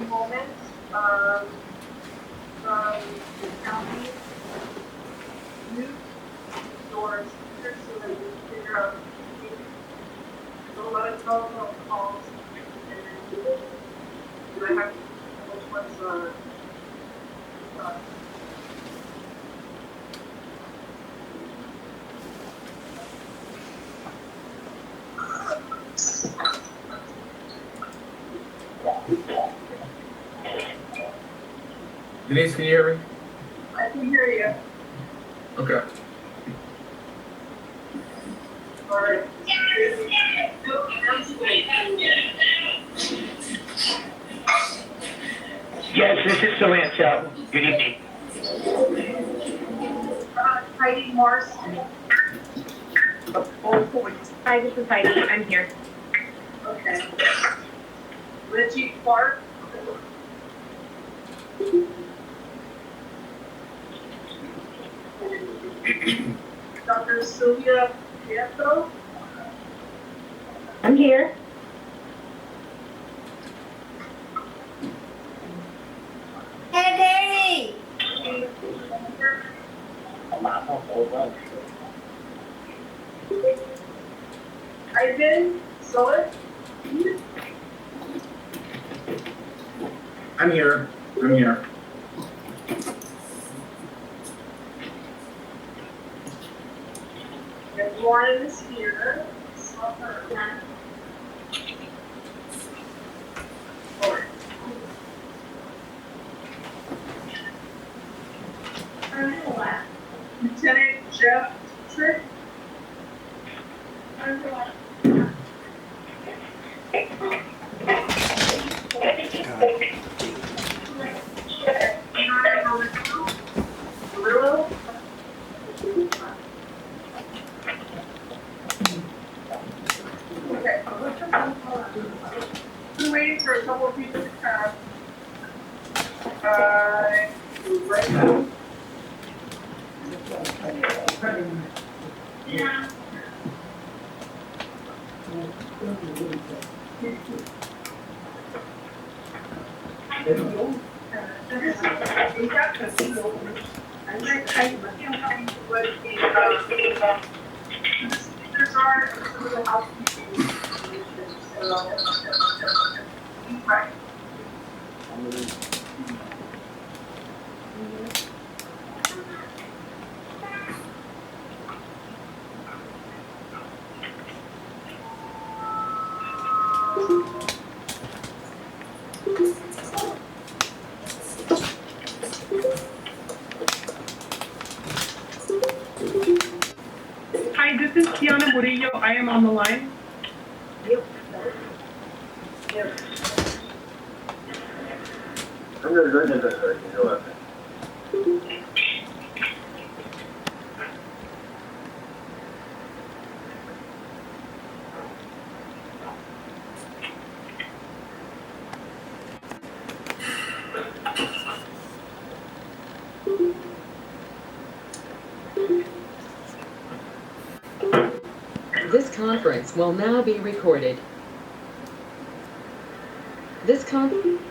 moment from the county youth or speakers so that we can figure out. There's a lot of telephone calls, and do I have which ones Denise, can you hear me? I can hear you. Okay. All right. Yes, this is Salancho. Good evening. Heidi Morse. Hi, this is Heidi. I'm here. Okay. Reggie Clark. Dr. Sylvia Pietro. I'm here. Hey, Ivan Solis. I'm here. I'm here. And Lauren is here. Saw her. Lieutenant Jeff Trick. Little. Okay. We're waiting for a couple of people to come. Right now. Yeah. There's our housekeeping. Right. Hi, this is Tiana Murillo. I am on the line. Yep. I'm going to go ahead and go up. This conference will now be recorded. This conference.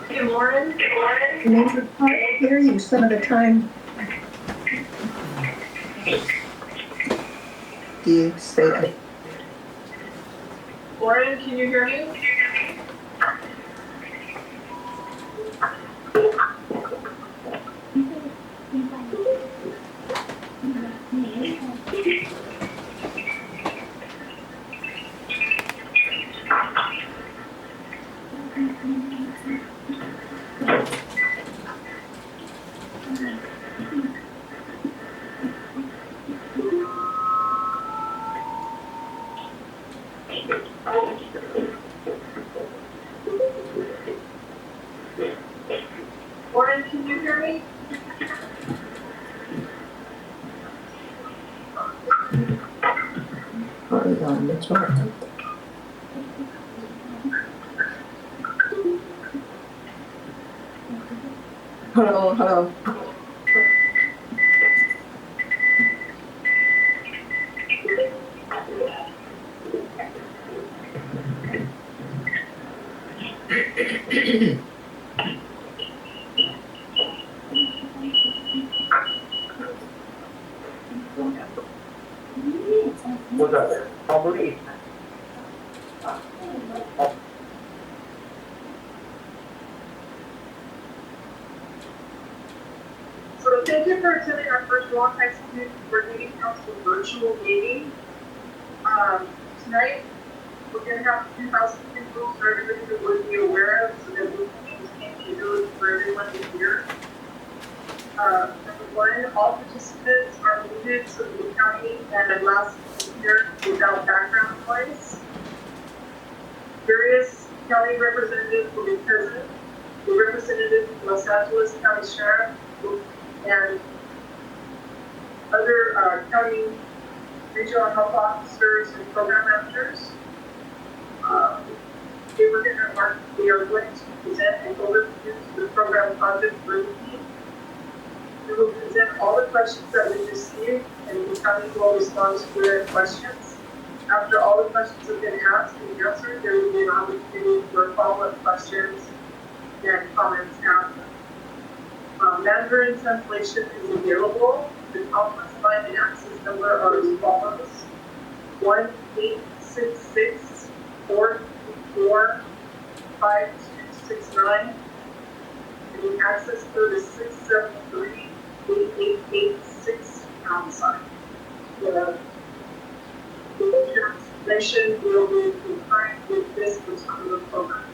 Good morning. Major part hear you some of the time. Do you say that? Lauren, can you hear me? Lauren, can you hear me? Hold on, that's right. Hello, hello. What's up there? Humphreys. So thank you for attending our first Rowland Heights Community Meeting Council virtual meeting. Tonight, we're going to have a few housekeeping rules for everybody to would be aware of so that we can maintain the ability for everyone to hear. Number one, all participants are muted so that the county and last year without background noise. Various county representatives will be present. The representative from Los Angeles County Sheriff and other county regional health officers and program managers. We are going to present an overview to the program project review. We will present all the questions that we received, and the county will respond to their questions. After all the questions have been asked and answered, there will be an opportunity for follow-up questions and comments after. Mandarin translation is available. The conference line and access number are as follows: 1-866-434-5269. And the access code is 673-8886 outside. The translation will be concurrent with this particular program.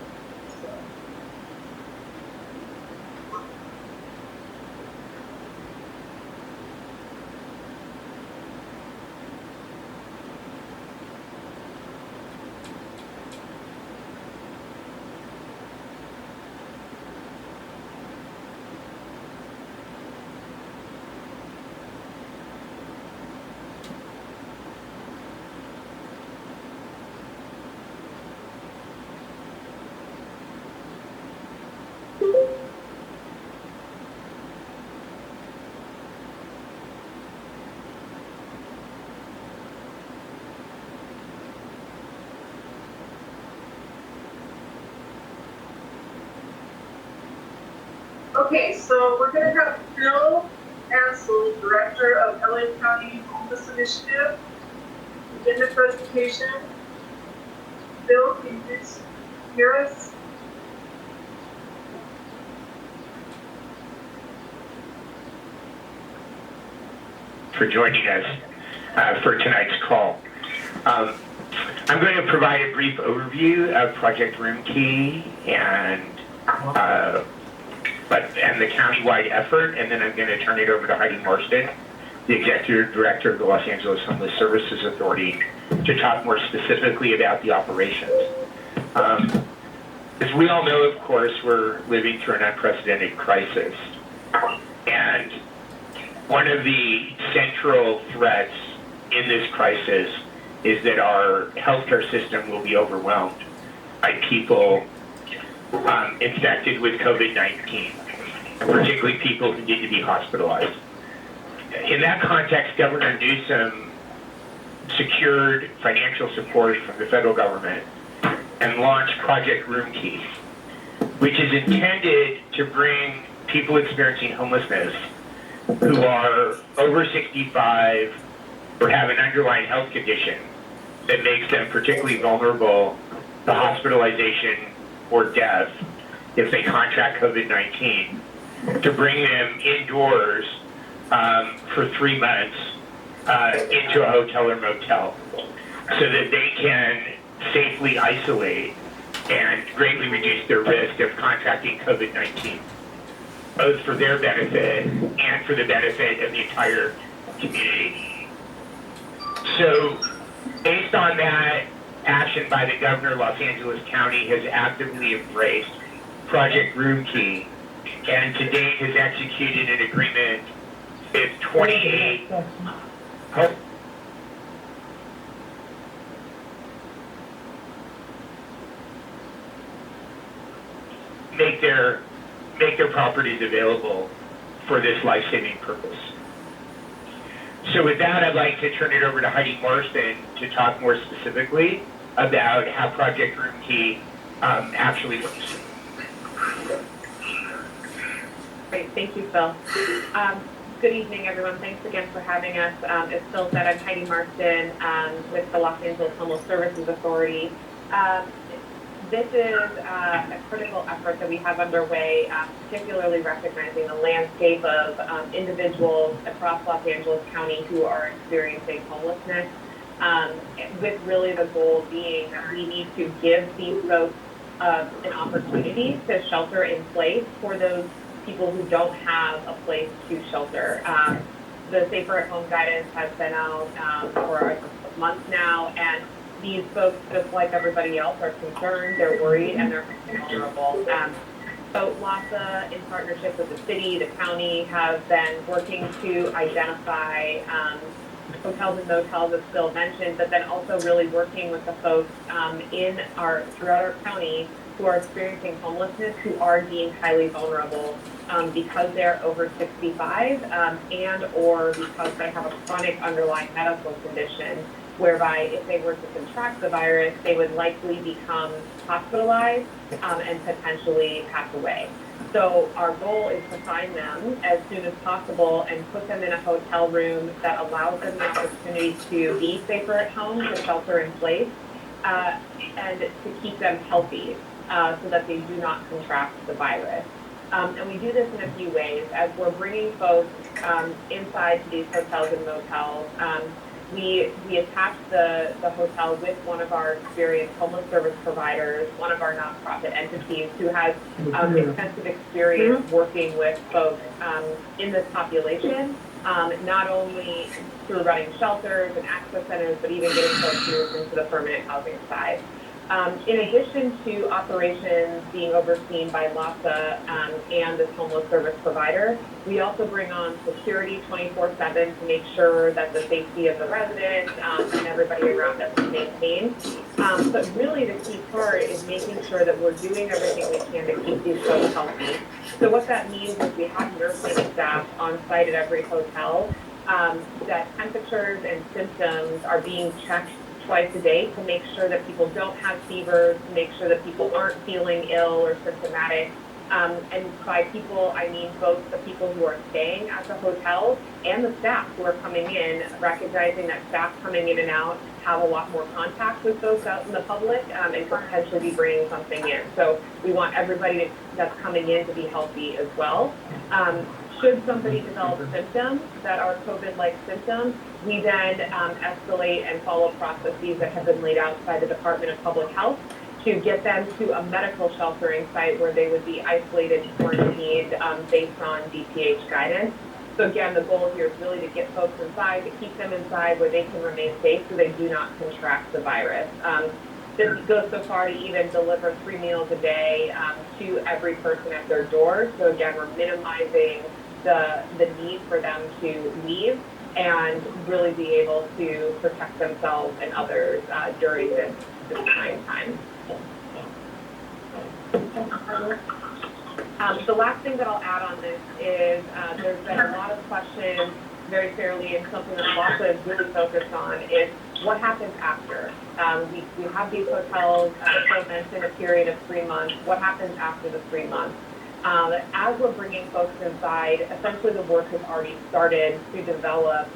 Okay, so we're going to have Bill Ansel, Director of LA County Homeless Initiative, begin the presentation. Bill, can you please hear us? For joining us for tonight's call. I'm going to provide a brief overview of Project Room Key and the countywide effort, and then I'm going to turn it over to Heidi Marston, the Executive Director of the Los Angeles Homeless Services Authority, to talk more specifically about the operations. As we all know, of course, we're living through an unprecedented crisis. And one of the central threats in this crisis is that our healthcare system will be overwhelmed by people infected with COVID-19, particularly people who need to be hospitalized. In that context, Governor Newsom secured financial support from the federal government and launched Project Room Key, which is intended to bring people experiencing homelessness who are over 65 or have an underlying health condition that makes them particularly vulnerable to hospitalization or death if they contract COVID-19, to bring them indoors for 3 months into a hotel or motel so that they can safely isolate and greatly reduce their risk of contracting COVID-19, both for their benefit and for the benefit of the entire community. So based on that action by the governor, Los Angeles County has actively embraced Project Room Key, and to date has executed an agreement with 28 make their properties available for this life-saving purpose. So with that, I'd like to turn it over to Heidi Marston to talk more specifically about how Project Room Key actually works. Great, thank you, Phil. Good evening, everyone. Thanks again for having us. As Phil said, I'm Heidi Marston with the Los Angeles Homeless Services Authority. This is a critical effort that we have underway, particularly recognizing the landscape of individuals across Los Angeles County who are experiencing homelessness, with really the goal being that we need to give these folks an opportunity to shelter in place for those people who don't have a place to shelter. The Safer at Home guidance has been out for a month now, and these folks, just like everybody else, are concerned, they're worried, and they're vulnerable. So LASA, in partnership with the city, the county, have been working to identify hotels and motels, as Phil mentioned, but then also really working with the folks throughout our county who are experiencing homelessness, who are deemed highly vulnerable because they're over 65 and or because they have a chronic underlying medical condition, whereby if they were to contract the virus, they would likely become hospitalized and potentially pass away. So our goal is to find them as soon as possible and put them in a hotel room that allows them the opportunity to be safer at home, to shelter in place, and to keep them healthy so that they do not contract the virus. And we do this in a few ways. As we're bringing folks inside these hotels and motels, we attach the hotel with one of our experienced homeless service providers, one of our nonprofit entities who has extensive experience working with folks in this population, not only through running shelters and access centers, but even getting folks moved into the permanent housing side. In addition to operations being overseen by LASA and this homeless service provider, we also bring on security 24/7 to make sure that the safety of the residents and everybody around us is maintained. But really the key part is making sure that we're doing everything we can to keep these folks healthy. So what that means is we have nursing staff on site at every hotel, that temperatures and symptoms are being checked twice a day to make sure that people don't have fevers, to make sure that people aren't feeling ill or symptomatic. And by people, I mean both the people who are staying at the hotel and the staff who are coming in, recognizing that staff coming in and out have a lot more contact with folks out in the public and could potentially be bringing something in. So we want everybody that's coming in to be healthy as well. Should somebody develop symptoms that are COVID-like symptoms, we then escalate and follow processes that have been laid out by the Department of Public Health to get them to a medical sheltering site where they would be isolated, quarantined based on DPH guidance. So again, the goal here is really to get folks inside, to keep them inside where they can remain safe so they do not contract the virus. This goes so far to even deliver 3 meals a day to every person at their door. So again, we're minimizing the need for them to leave and really be able to protect themselves and others during this trying time. The last thing that I'll add on this is there's been a lot of questions, very fairly, and something that LASA is really focused on is what happens after. We have these hotels, as I mentioned, a period of 3 months. What happens after the 3 months? As we're bringing folks inside, essentially the work has already started to develop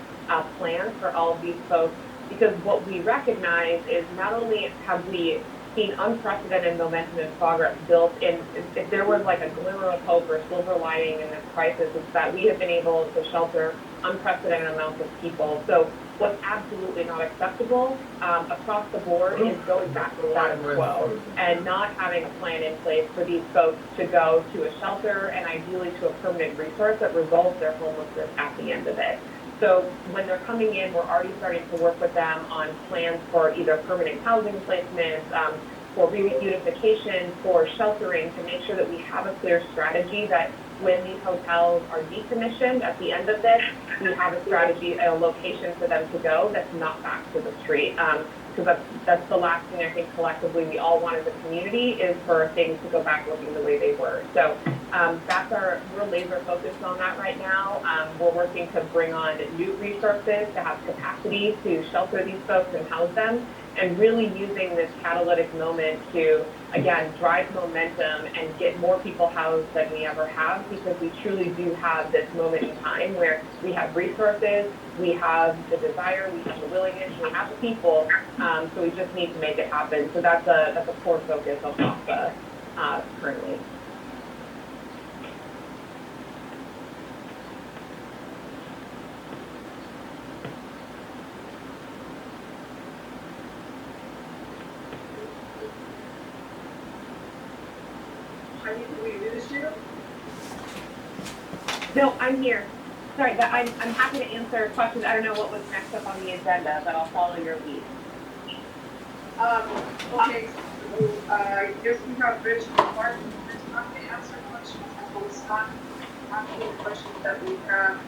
plans for all of these folks, because what we recognize is not only have we seen unprecedented momentum and progress built in, if there was like a glimmer of hope or silver lining in this crisis, it's that we have been able to shelter unprecedented amounts of people. So what's absolutely not acceptable across the board is going back to status quo and not having a plan in place for these folks to go to a shelter and ideally to a permanent resource that resolves their homelessness at the end of it. So when they're coming in, we're already starting to work with them on plans for either permanent housing placements, for reunification, for sheltering, to make sure that we have a clear strategy that when these hotels are decommissioned at the end of this, we have a strategy, a location for them to go that's not back to the street. Because that's the last thing I think collectively we all want as a community is for things to go back looking the way they were. So we're laser focused on that right now. We're working to bring on new resources to have capacity to shelter these folks and house them. and really using this catalytic moment to, again, drive momentum and get more people housed than we ever have, because we truly do have this moment in time where we have resources, we have the desire, we have the willingness, we have the people, so we just need to make it happen. So that's a core focus of FOSTA currently. Heidi, did we lose you? No, I'm here. Sorry, but I'm happy to answer questions. I don't know what was next up on the agenda, but I'll follow your lead. Okay, so, I guess we have Rich and Martin, Rich not to answer questions, and we'll start asking the questions that we have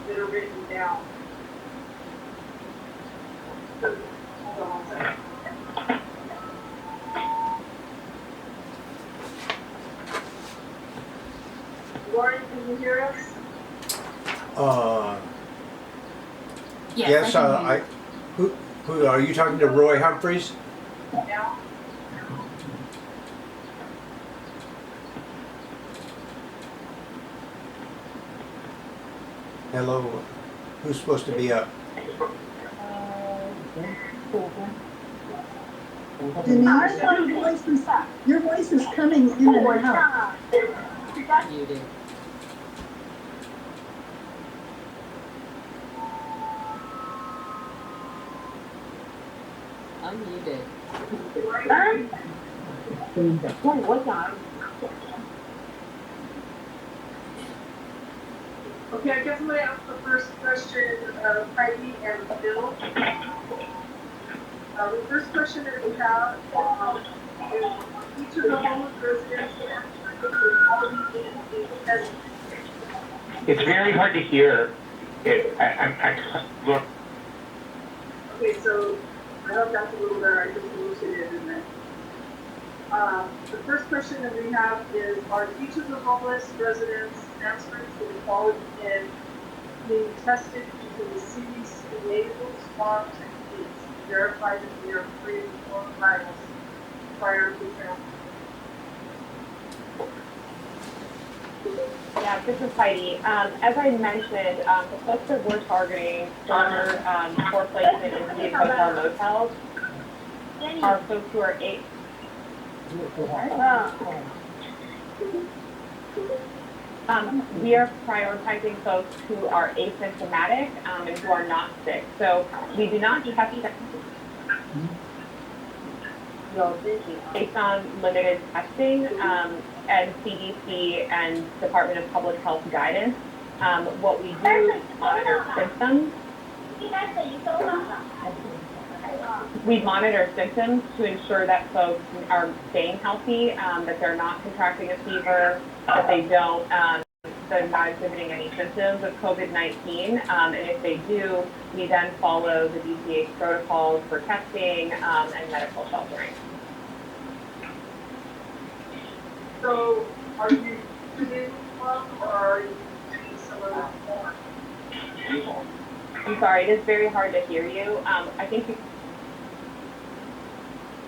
that are written down. So, hold on one second. Lauren, can you hear us? Yes, who are you talking to? Roy Humphreys? Now? Hello, who's supposed to be up? Denise, your voice is coming in and out. Muted. Unmuted. Okay, I guess I'm gonna ask the first question of Heidi and Bill. The first question that we have is each of the homeless residents It's very hard to hear. Look, Okay, so I hope that's a little better. I just loosened it in there. The first question that we have is, are each of the homeless residents answering to the quality in being tested using the CDC labels, swabs, and kits to verify that they are free of coronavirus prior to transfer? Yeah, this is Heidi. As I mentioned, the folks that we're targeting for placement in these hotel motels are folks who are we are prioritizing folks who are asymptomatic and who are not sick. So we do not test based on limited testing and CDC and Department of Public Health guidance. What we do is monitor symptoms. We monitor symptoms to ensure that folks are staying healthy, that they're not contracting a fever, that they're not exhibiting any symptoms of COVID-19. And if they do, we then follow the DCH protocols for testing and medical sheltering. So, are you doing one or are you doing some of that more? I'm sorry, it is very hard to hear you. I think you.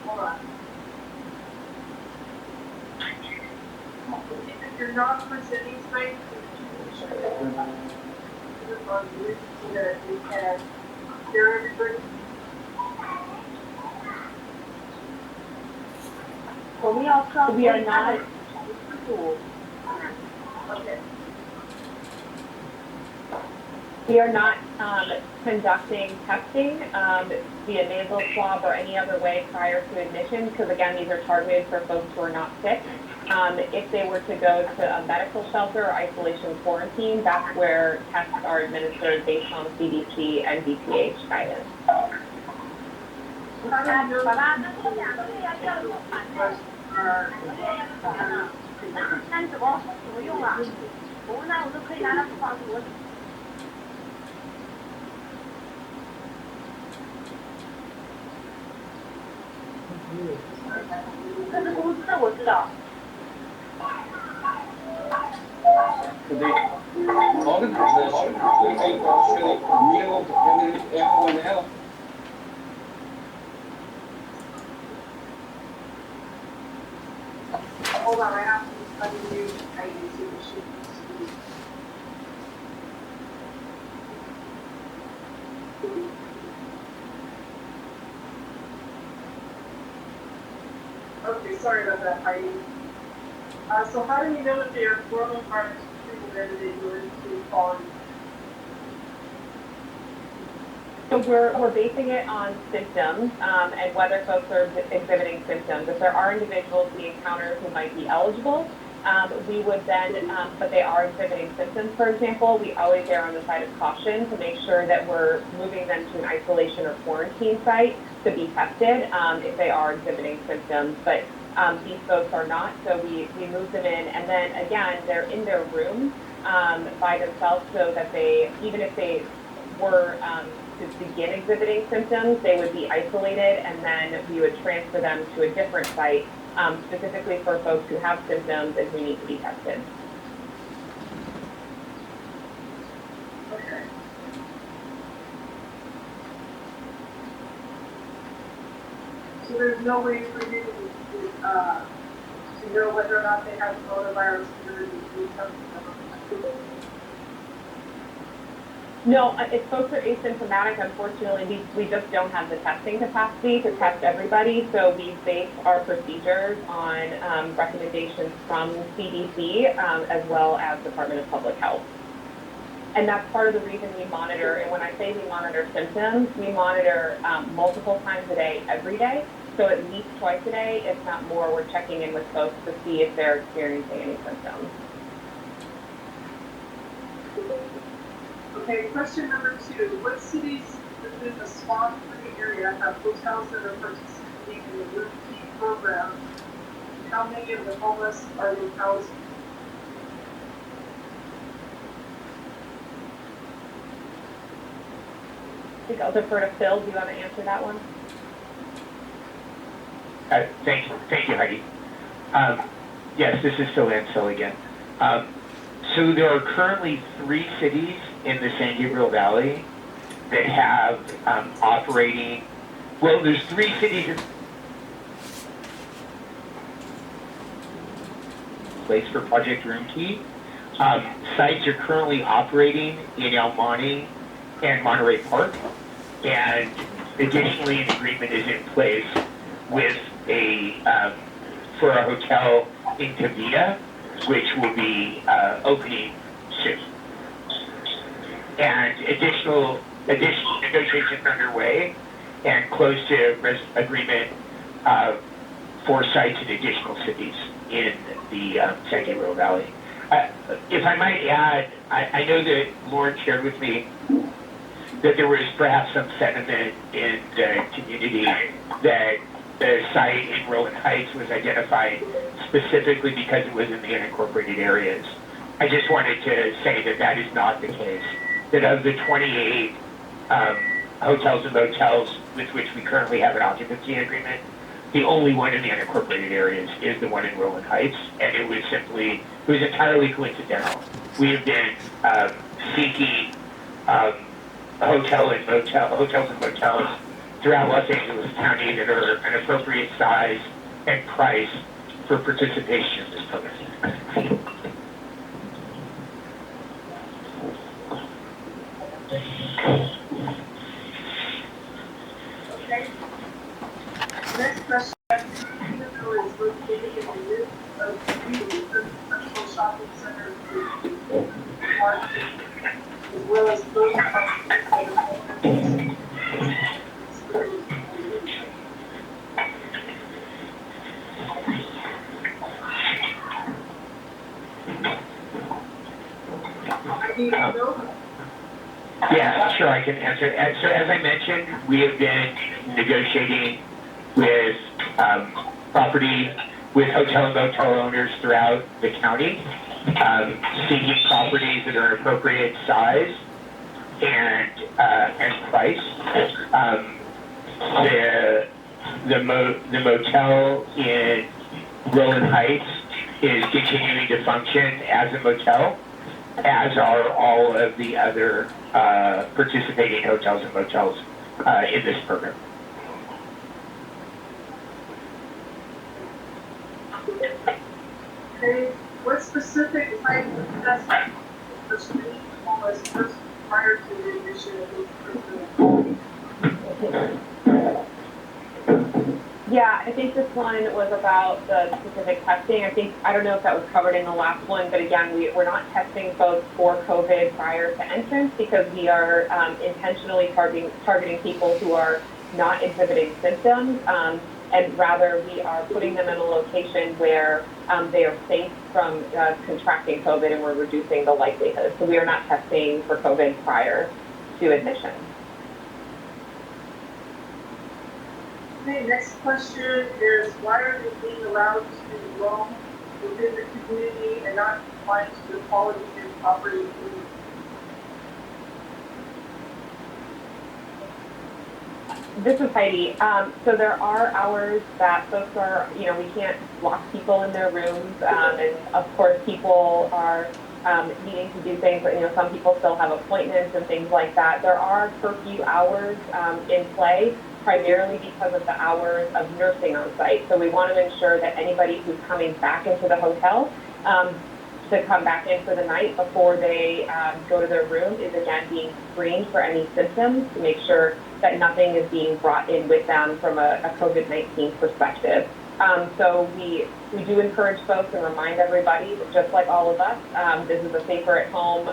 Hold on. If you're not presenting tonight, so that we can hear everybody. We are not. Okay. We are not conducting testing via nasal swab or any other way prior to admission, because again, these are targeted for folks who are not sick. If they were to go to a medical shelter or isolation quarantine, that's where tests are administered based on CDC and DPH guidance. sorry about that, Heidi. So how do you know if they are formally part of treatment that they go into quality? So we're basing it on symptoms and whether folks are exhibiting symptoms. If there are individuals we encounter who might be eligible, we would then, but they are exhibiting symptoms, for example, we always err on the side of caution to make sure that we're moving them to an isolation or quarantine site to be tested if they are exhibiting symptoms. But these folks are not, so we move them in, and then again, they're in their room by themselves, so that they, even if they were to begin exhibiting symptoms, they would be isolated, and then we would transfer them to a different site, specifically for folks who have symptoms and who need to be tested. Okay. So there's no way for you to know whether or not they have coronavirus because you have No, if folks are asymptomatic, unfortunately, we just don't have the testing capacity to test everybody, so we base our procedures on recommendations from CDC as well as Department of Public Health. And that's part of the reason we monitor, and when I say we monitor symptoms, we monitor multiple times a day, every day. So at least twice a day, if not more, we're checking in with folks to see if they're experiencing any symptoms. Okay, question number 2. What cities within the swamp-free area have hotels that are participating in the Room Key program? How many of the homeless are being housed? I think I'll defer to Phil. Do you want to answer that one? Thank you, Heidi. Yes, this is Phil Ansell again. So there are currently 3 cities in the San Gabriel Valley that have operating, well, there's 3 cities in place for Project Room Key. Sites are currently operating in El Monte and Monterey Park, and additionally an agreement is in place with for a hotel in Cavita, which will be opening soon. And additional negotiations underway and close to agreement for sites in additional cities in the San Gabriel Valley. If I might add, I know that Lauren shared with me that there was perhaps some sentiment in the community that the site in Rowland Heights was identified specifically because it was in the unincorporated areas. I just wanted to say that that is not the case. That of the 28 hotels and motels with which we currently have an occupancy agreement, the only one in the unincorporated areas is the one in Rowland Heights, and it was entirely coincidental. We have been seeking hotels and motels throughout Los Angeles County that are an appropriate size and price for participation in this program. Okay. Next question. Unicor is located in the midst of three commercial shopping centers as well as those Yeah, sure, I can answer. So as I mentioned, we have been negotiating with with hotel and motel owners throughout the county, seeking properties that are appropriate size and price. The motel in Rowland Heights is continuing to function as a motel, as are all of the other participating hotels and motels in this program. Okay, what specific type of testing for screening homeless persons prior to the admission of this person? Yeah, I think think this one was about the specific testing. I don't know if that was covered in the last one, but again, we're not testing folks for COVID prior to entrance because we are intentionally targeting people who are not exhibiting symptoms, and rather we are putting them in a location where they are safe from contracting COVID, and we're reducing the likelihood. So we are not testing for COVID prior to admission. Okay, next question is, why are they being allowed to roam within the community and not complying to the quality and property rules? This is Heidi. So there are hours that folks are, we can't lock people in their rooms, and of course people are needing to do things, but some people still have appointments and things like that. There are curfew hours in play, primarily because of the hours of nursing on site. So we want to ensure that anybody who's coming back into the hotel to come back in for the night before they go to their room is again being screened for any symptoms to make sure that nothing is being brought in with them from a COVID-19 perspective. So we do encourage folks and remind everybody that just like all of us, this is a safer at home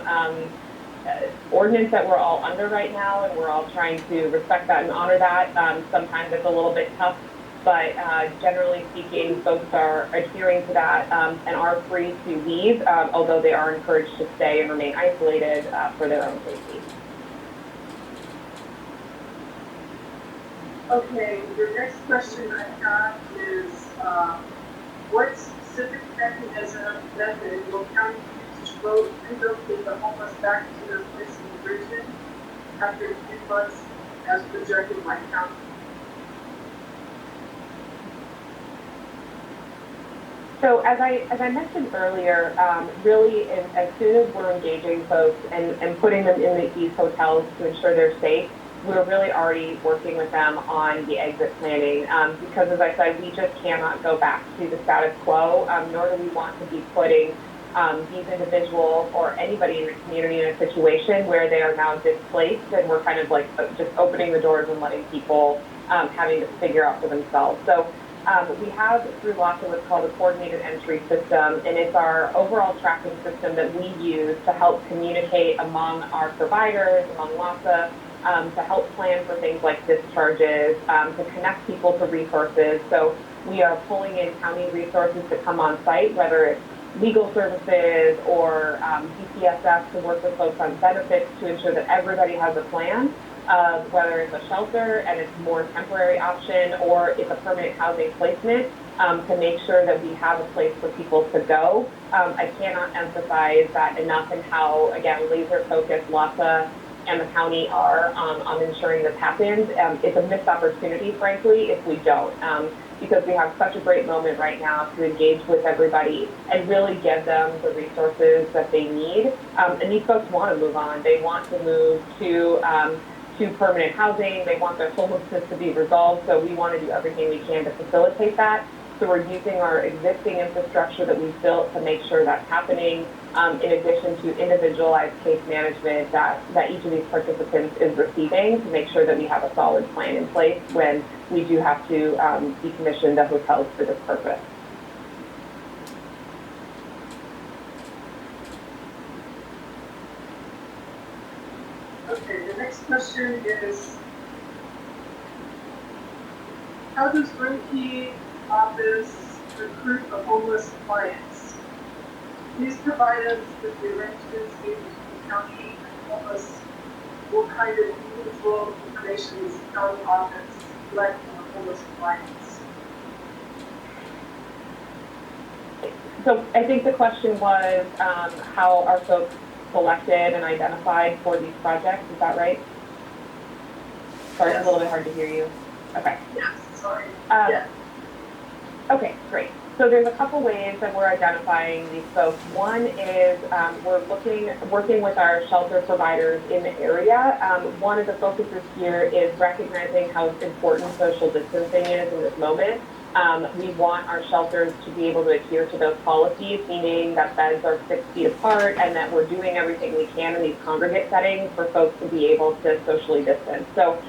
ordinance that we're all under right now, and we're all trying to respect that and honor that. Sometimes it's a little bit tough, but generally speaking, folks are adhering to that and are free to leave, although they are encouraged to stay and remain isolated for their own safety. Okay, the next question I have is, what specific method will county use to relocate the homeless back to their place of origin after 3 months as projected by county? So as I mentioned earlier, really as soon as we're engaging folks and putting them in these hotels to ensure they're safe, we're really already working with them on the exit planning because, as I said, we just cannot go back to the status quo, nor do we want to be putting these individuals or anybody in the community in a situation where they are now displaced and we're kind of like just opening the doors and letting people having to figure out for themselves. So we have through LASA what's called a coordinated entry system, and it's our overall tracking system that we use to help communicate among our providers, among LASA, to help plan for things like discharges, to connect people to resources. So we are pulling in county resources to come on site, whether it's legal services or DCSS to work with folks on benefits to ensure that everybody has a plan, whether it's a shelter and it's a more temporary option or it's a permanent housing placement, to make sure that we have a place for people to go. I cannot emphasize that enough and how, again, laser focused LASA and the county are on ensuring this happens. It's a missed opportunity, frankly, if we don't, because we have such a great moment right now to engage with everybody and really give them the resources that they need. And these folks want to move on. They want to move to permanent housing. They want their homelessness to be resolved. So we want to do everything we can to facilitate that. So we're using our existing infrastructure that we've built to make sure that's happening, in addition to individualized case management that each of these participants is receiving to make sure that we have a solid plan in place when we do have to decommission the hotels for this purpose. Okay, the next question is, how does Guna office recruit the homeless clients? Please provide us with the arrangements made between the county and homeless. What kind of individual information does the county office collect from the homeless clients? So I think the question was how are folks selected and identified for these projects, is that right? Sorry, Yes. It's a little bit hard to hear you. Okay. Yes, sorry. Yeah. Okay, great. So there's a couple ways that we're identifying these folks. One is we're working with our shelter providers in the area. One of the focuses here is recognizing how important social distancing is in this moment. We want our shelters to be able to adhere to those policies, meaning that beds are 6 feet apart and that we're doing everything we can in these congregate settings for folks to be able to socially distance. So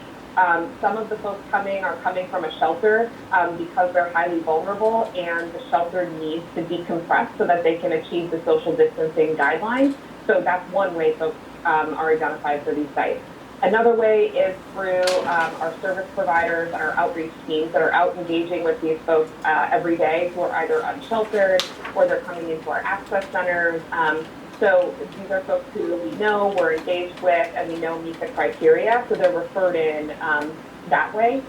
Some of the folks are coming from a shelter because they're highly vulnerable, and the shelter needs to decompress so that they can achieve the social distancing guidelines. So that's one way folks are identified for these sites. Another way is through our service providers and our outreach teams that are out engaging with these folks every day who are either unsheltered or they're coming into our access centers. So these are folks who we know, we're engaged with, and we know meet the criteria, so they're referred in that way.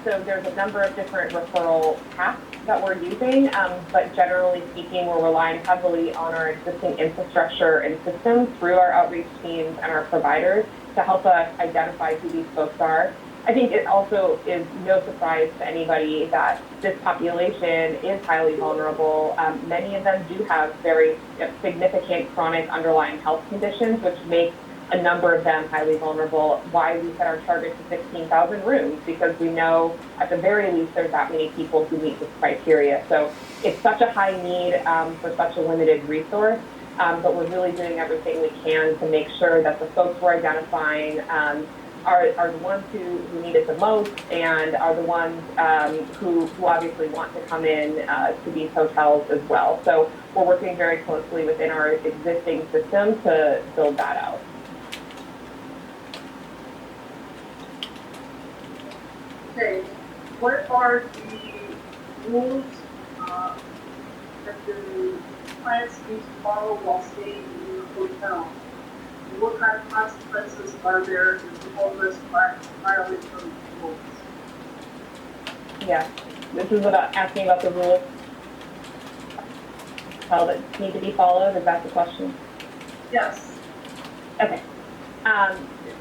So there's a number of different referral paths that we're using, but generally speaking, we're relying heavily on our existing infrastructure and systems through our outreach teams and our providers to help us identify who these folks are. I think it also is no surprise to anybody that this population is highly vulnerable. Many of them do have very significant chronic underlying health conditions, which make a number of them highly vulnerable. Why we set our target to 16,000 rooms, because we know at the very least there's that many people who meet this criteria. So it's such a high need for such a limited resource, but we're really doing everything we can to make sure that the folks we're identifying are the ones who need it the most and are the ones who obviously want to come in to these hotels as well. So we're working very closely within our existing system to build that out. Okay, what are the rules that the clients need to follow while staying in the hotel? And what kind of consequences are there if the homeless violate those rules? Yeah, this is about asking about the rules that need to be followed. Is that the question? Yes. Okay.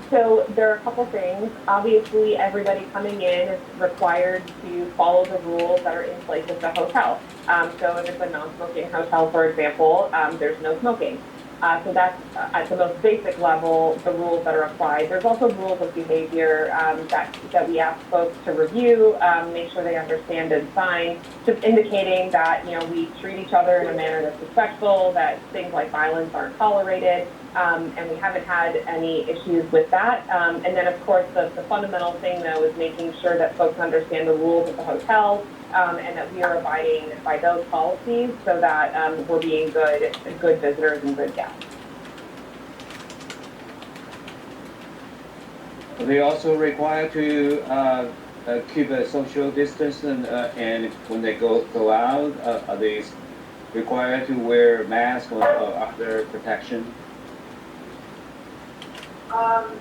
So there are a couple things. Obviously, everybody coming in is required to follow the rules that are in place at the hotel. So if it's a non-smoking hotel, for example, there's no smoking. So that's at the most basic level, the rules that are applied. There's also rules of behavior that we ask folks to review, make sure they understand and sign, just indicating that, you know, we treat each other in a manner that's respectful, that things like violence aren't tolerated, and we haven't had any issues with that. And then, of course, the fundamental thing, though, is making sure that folks understand the rules of the hotel, and that we are abiding by those policies so that we're being good visitors and good guests. Are they also required to keep a social distance and when they go out, are they required to wear masks or other protection?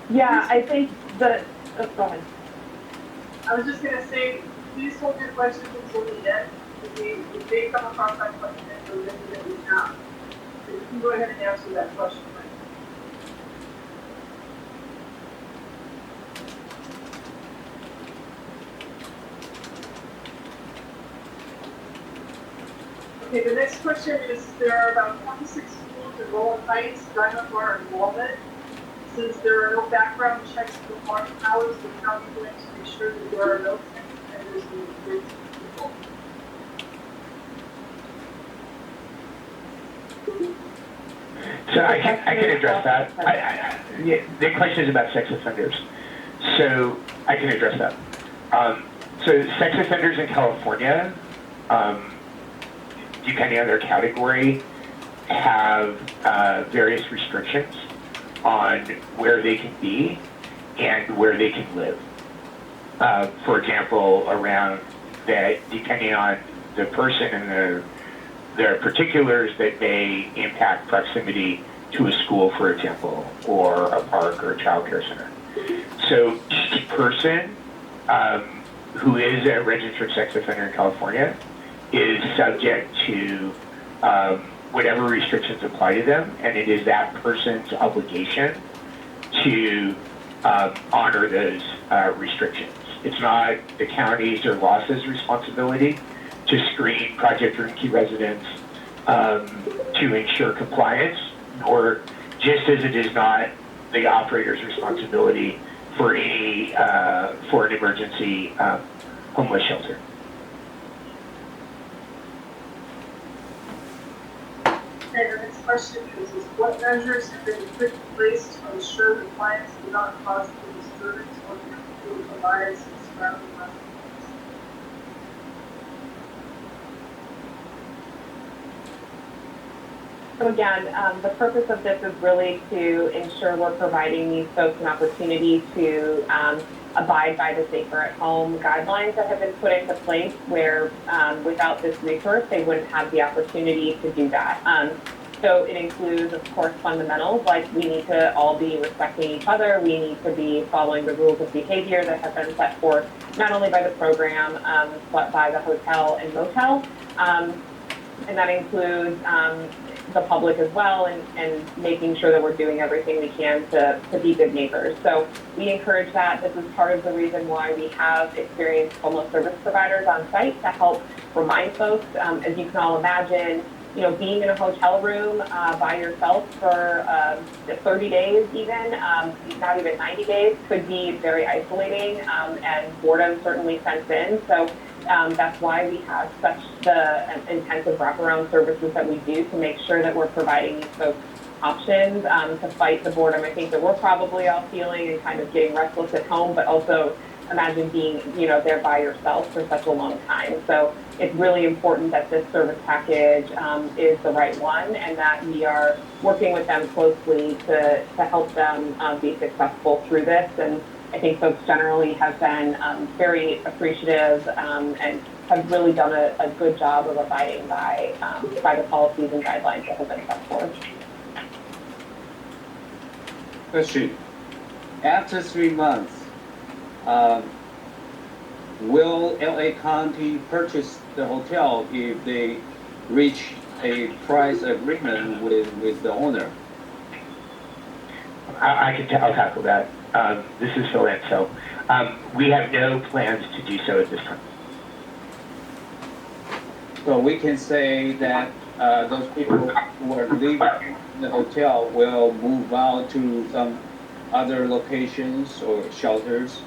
Yeah, I think that, oh, go ahead. I was just gonna say, please hold your questions until the end. If they come across that question, then we have. So you can go ahead and answer that question. Okay, the next question is, there are about 26 schools in Rowland Heights, Guna, and Walnut. Since there are no background checks for market hours, the county is going to make sure that there are no sex offenders in the groups of people. So I can address that. Yeah, the question is about sex offenders. So I can address that. So sex offenders in California, depending on their category, have various restrictions on where they can be and where they can live. For example, around that, depending on the person and their particulars, that may impact proximity to a school, for example, or a park or a child care center. So each person who is a registered sex offender in California is subject to whatever restrictions apply to them, and it is that person's obligation to honor those restrictions. It's not the county's or LASA's responsibility to screen Project Roomkey residents to ensure compliance, or just as it is not the operator's responsibility for any for an emergency homeless shelter. Okay, the next question is What measures have been put in place to ensure the clients do not cause any disturbance or to provide surrounding residents? So again, the purpose of this is really to ensure we're providing these folks an opportunity to abide by the safer at home guidelines that have been put into place where without this resource, they wouldn't have the opportunity to do that. So it includes, of course, fundamentals like we need to all be respecting each other. We need to be following the rules of behavior that have been set forth not only by the program, but by the hotel and motel. And that includes the public as well and making sure that we're doing everything we can to be good neighbors. So we encourage that. This is part of the reason why we have experienced homeless service providers on site to help remind folks. As you can all imagine, you know, being in a hotel room by yourself for 30 days even, not even 90 days, could be very isolating and boredom certainly sets in. So that's why we have such the intensive wraparound services that we do to make sure that we're providing these folks options to fight the boredom I think that we're probably all feeling and kind of getting restless at home, but also imagine being, you know, there by yourself for such a long time. So it's really important that this service package is the right one and that we are working with them closely to help them be successful through this. And I think folks generally have been very appreciative and have really done a good job of abiding by the policies and guidelines that have been set forth. Question. After 3 months, will LA County purchase the hotel if they reach a price agreement with the owner? I'll tackle that. This is Phil Ansel. We have no plans to do so at this time. So we can say that those people who are leaving the hotel will move out to some other locations or shelters?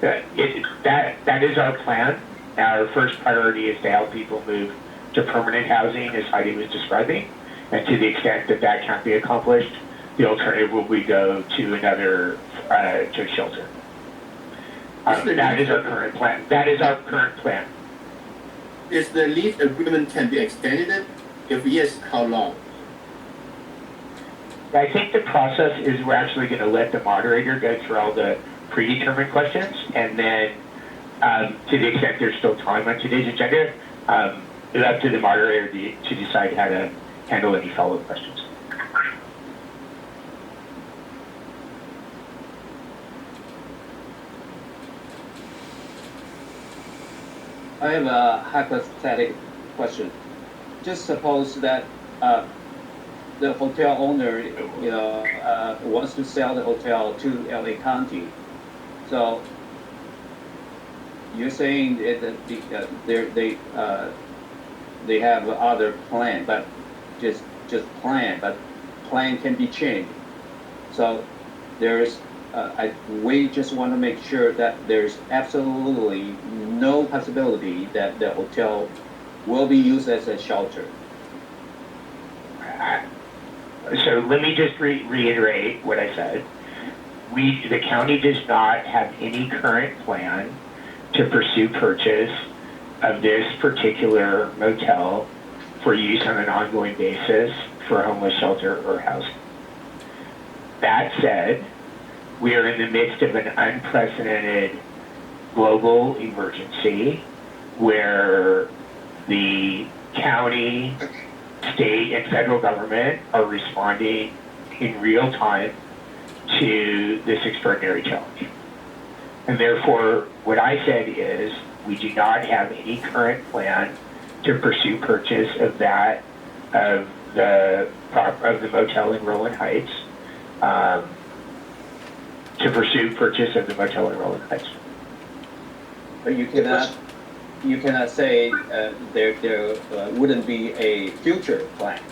That is our plan. Our first priority is to help people move to permanent housing, as Heidi was describing, and to the extent that that can't be accomplished, the alternative will be go to another to a shelter. That is our current plan. That is our current plan. Is the lease agreement can be extended? If yes, how long? I think the process is we're actually going to let the moderator go through all the predetermined questions, and then to the extent there's still time on today's agenda, it's up to the moderator to decide how to handle any follow-up questions. I have a hypothetical question. Just suppose that the hotel owner, wants to sell the hotel to LA County. So you're saying that they have other plan, but just plan, but plan can be changed. So there's we just want to make sure that there's absolutely no possibility that the hotel will be used as a shelter. So let me just reiterate what I said. The county does not have any current plan to pursue purchase of this particular motel for use on an ongoing basis for homeless shelter or housing. That said, we are in the midst of an unprecedented global emergency where the county, state, and federal government are responding in real time to this extraordinary challenge. And therefore, what I said is we do not have any current plan to pursue purchase of the motel in Rowland Heights. To pursue purchase of the motel in Rowland Heights. But you cannot say there wouldn't be a future plan.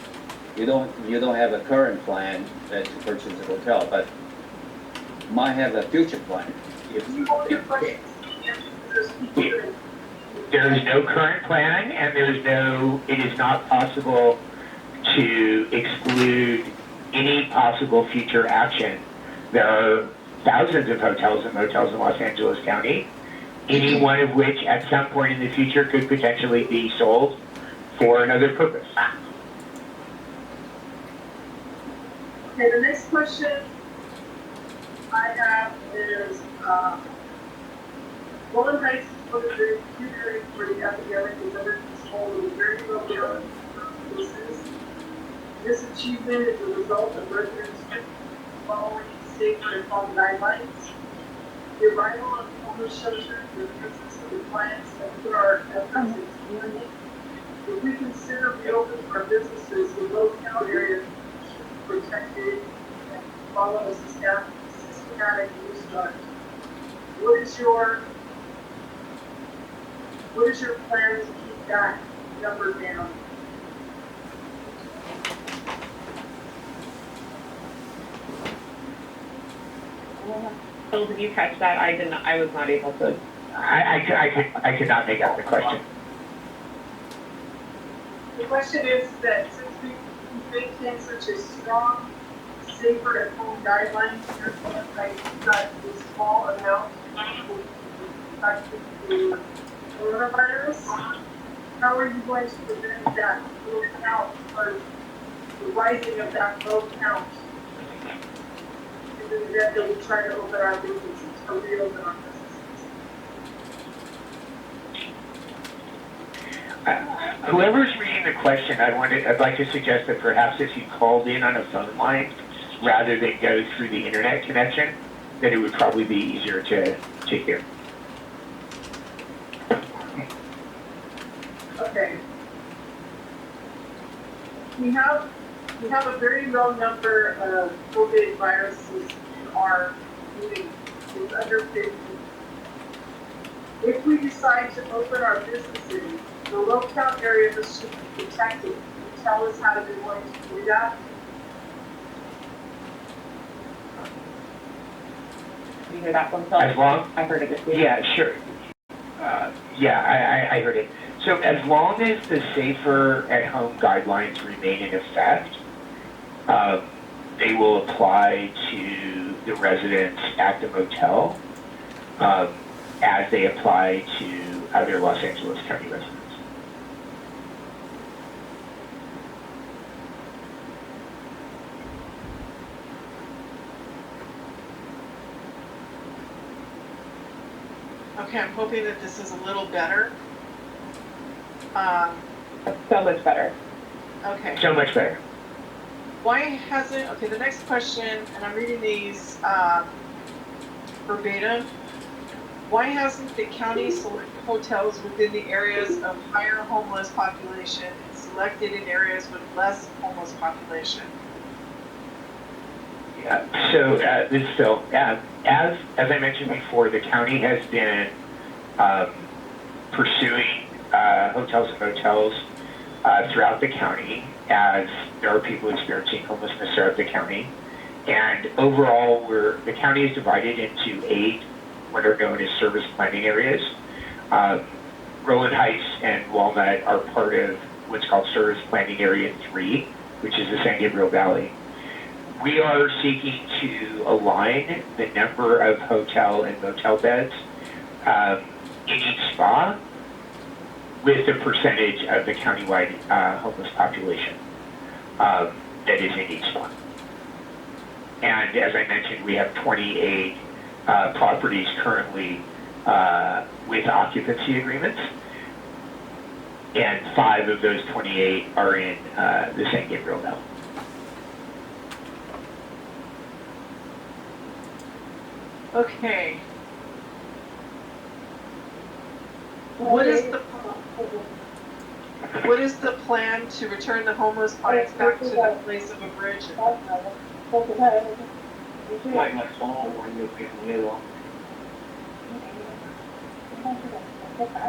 You don't have a current plan to purchase the hotel, but might have a future plan. There is no current plan, and it is not possible to exclude any possible future action. There are thousands of hotels and motels in Los Angeles County, any one of which at some point in the future could potentially be sold for another purpose. Okay, the next question I have is, Rowland Heights is one of the few areas where the epidemic is under control with very low number of cases. This achievement is a result of residents following safer and home guidelines. The arrival of homeless shelters and the presence of the clients that put our efforts into doing it. If we consider reopening our businesses in low-count areas protected and follow a systematic restart, what is your plan to keep that number down? Phil, did you catch that? I didn't. I was not able to. I could not make out the question. The question is that since we maintain such a strong, safer at home guidelines, your Heights got a small amount affected the coronavirus, how are you going to prevent that low count or the rising of that low count in the event that we try to open our businesses or reopen our businesses? Whoever's reading the question, I'd like to suggest that perhaps if you called in on a phone line rather than go through the internet connection, that it would probably be easier to hear. Okay. We have a very low number of COVID viruses in our community. It's under 50. If we decide to open our businesses, the low count areas should be protected. Can you tell us how you're going to do that? Did you hear that one, Phil? As long, I heard it. yeah, sure. I heard it. So as long as the safer at home guidelines remain in effect, they will apply to the residents at the motel as they apply to other Los Angeles County residents. Okay, I'm hoping that this is a little better. So much better. Okay. So much better. Why hasn't, okay, the next question, and I'm reading these verbatim. Why hasn't the county selected hotels within the areas of higher homeless population and selected in areas with less homeless population? Yeah, so this is Phil. As I mentioned before, the county has been pursuing hotels and motels throughout the county as there are people experiencing homelessness throughout the county. And overall, the county is divided into 8 what are known as service planning areas. Rowland Heights and Walnut are part of what's called Service Planning Area 3, which is the San Gabriel Valley. We are seeking to align the number of hotel and motel beds in each spa with the percentage of the countywide homeless population that is in each spa. And as I mentioned, we have 28 properties currently with occupancy agreements, and 5 of those 28 are in the San Gabriel Valley. Okay. What is the plan to return the homeless clients back to the place of origin?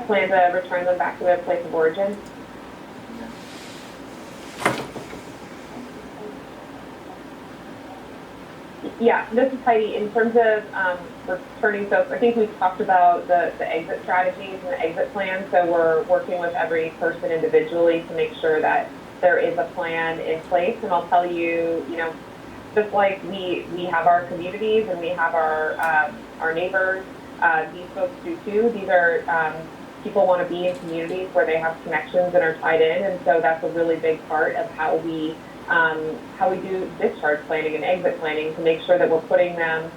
Plan to return them back to their place of origin. Yeah, this is Heidi. In terms of returning folks, I think we've talked about the exit strategies and the exit plan. So we're working with every person individually to make sure that there is a plan in place. And I'll tell you, just like we have our communities and we have our neighbors, these folks do too. These are people want to be in communities where they have connections and are tied in, and so that's a really big part of how we do discharge planning and exit planning to make sure that we're putting them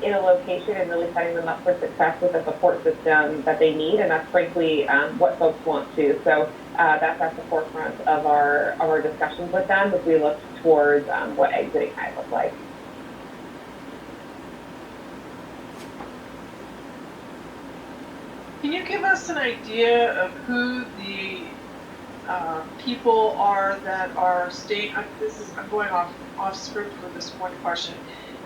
in a location and really setting them up for success with a support system that they need, and that's frankly what folks want to. So that's at the forefront of our discussions with them as we look towards what exiting might look like. Can you give us an idea of who the people are that are staying? I'm going off script for this one question.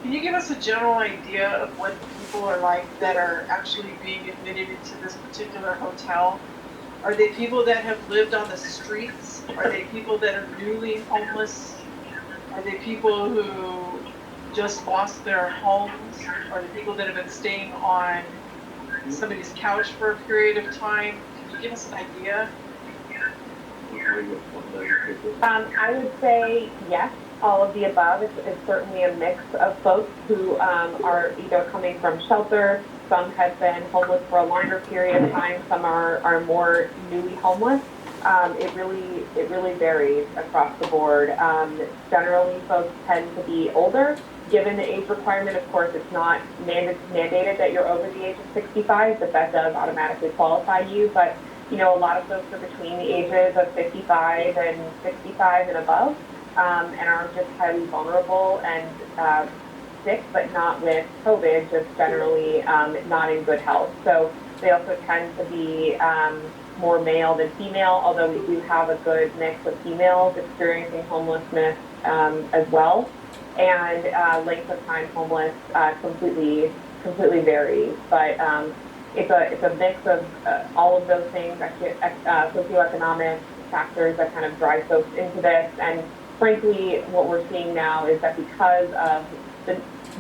Can you give us a general idea of what people are like that are actually being admitted into this particular hotel? Are they people that have lived on the streets? Are they people that are newly homeless? Are they people who just lost their homes? Are they people that have been staying on somebody's couch for a period of time? Can you give us an idea? I would say yes, all of the above. It's certainly a mix of folks who are either coming from shelter, some have been homeless for a longer period of time, some are more newly homeless. It really varies across the board. Generally, folks tend to be older. Given the age requirement, of course, it's not mandated that you're over the age of 65, but that does automatically qualify you. But, a lot of folks are between the ages of 55 and 65 and above, and are just highly vulnerable and sick, but not with COVID, just generally not in good health. So they also tend to be more male than female, although we do have a good mix of females experiencing homelessness as well. And length of time homeless completely varies, but it's a mix of all of those things, socioeconomic factors that kind of drive folks into this. And frankly, what we're seeing now is that because of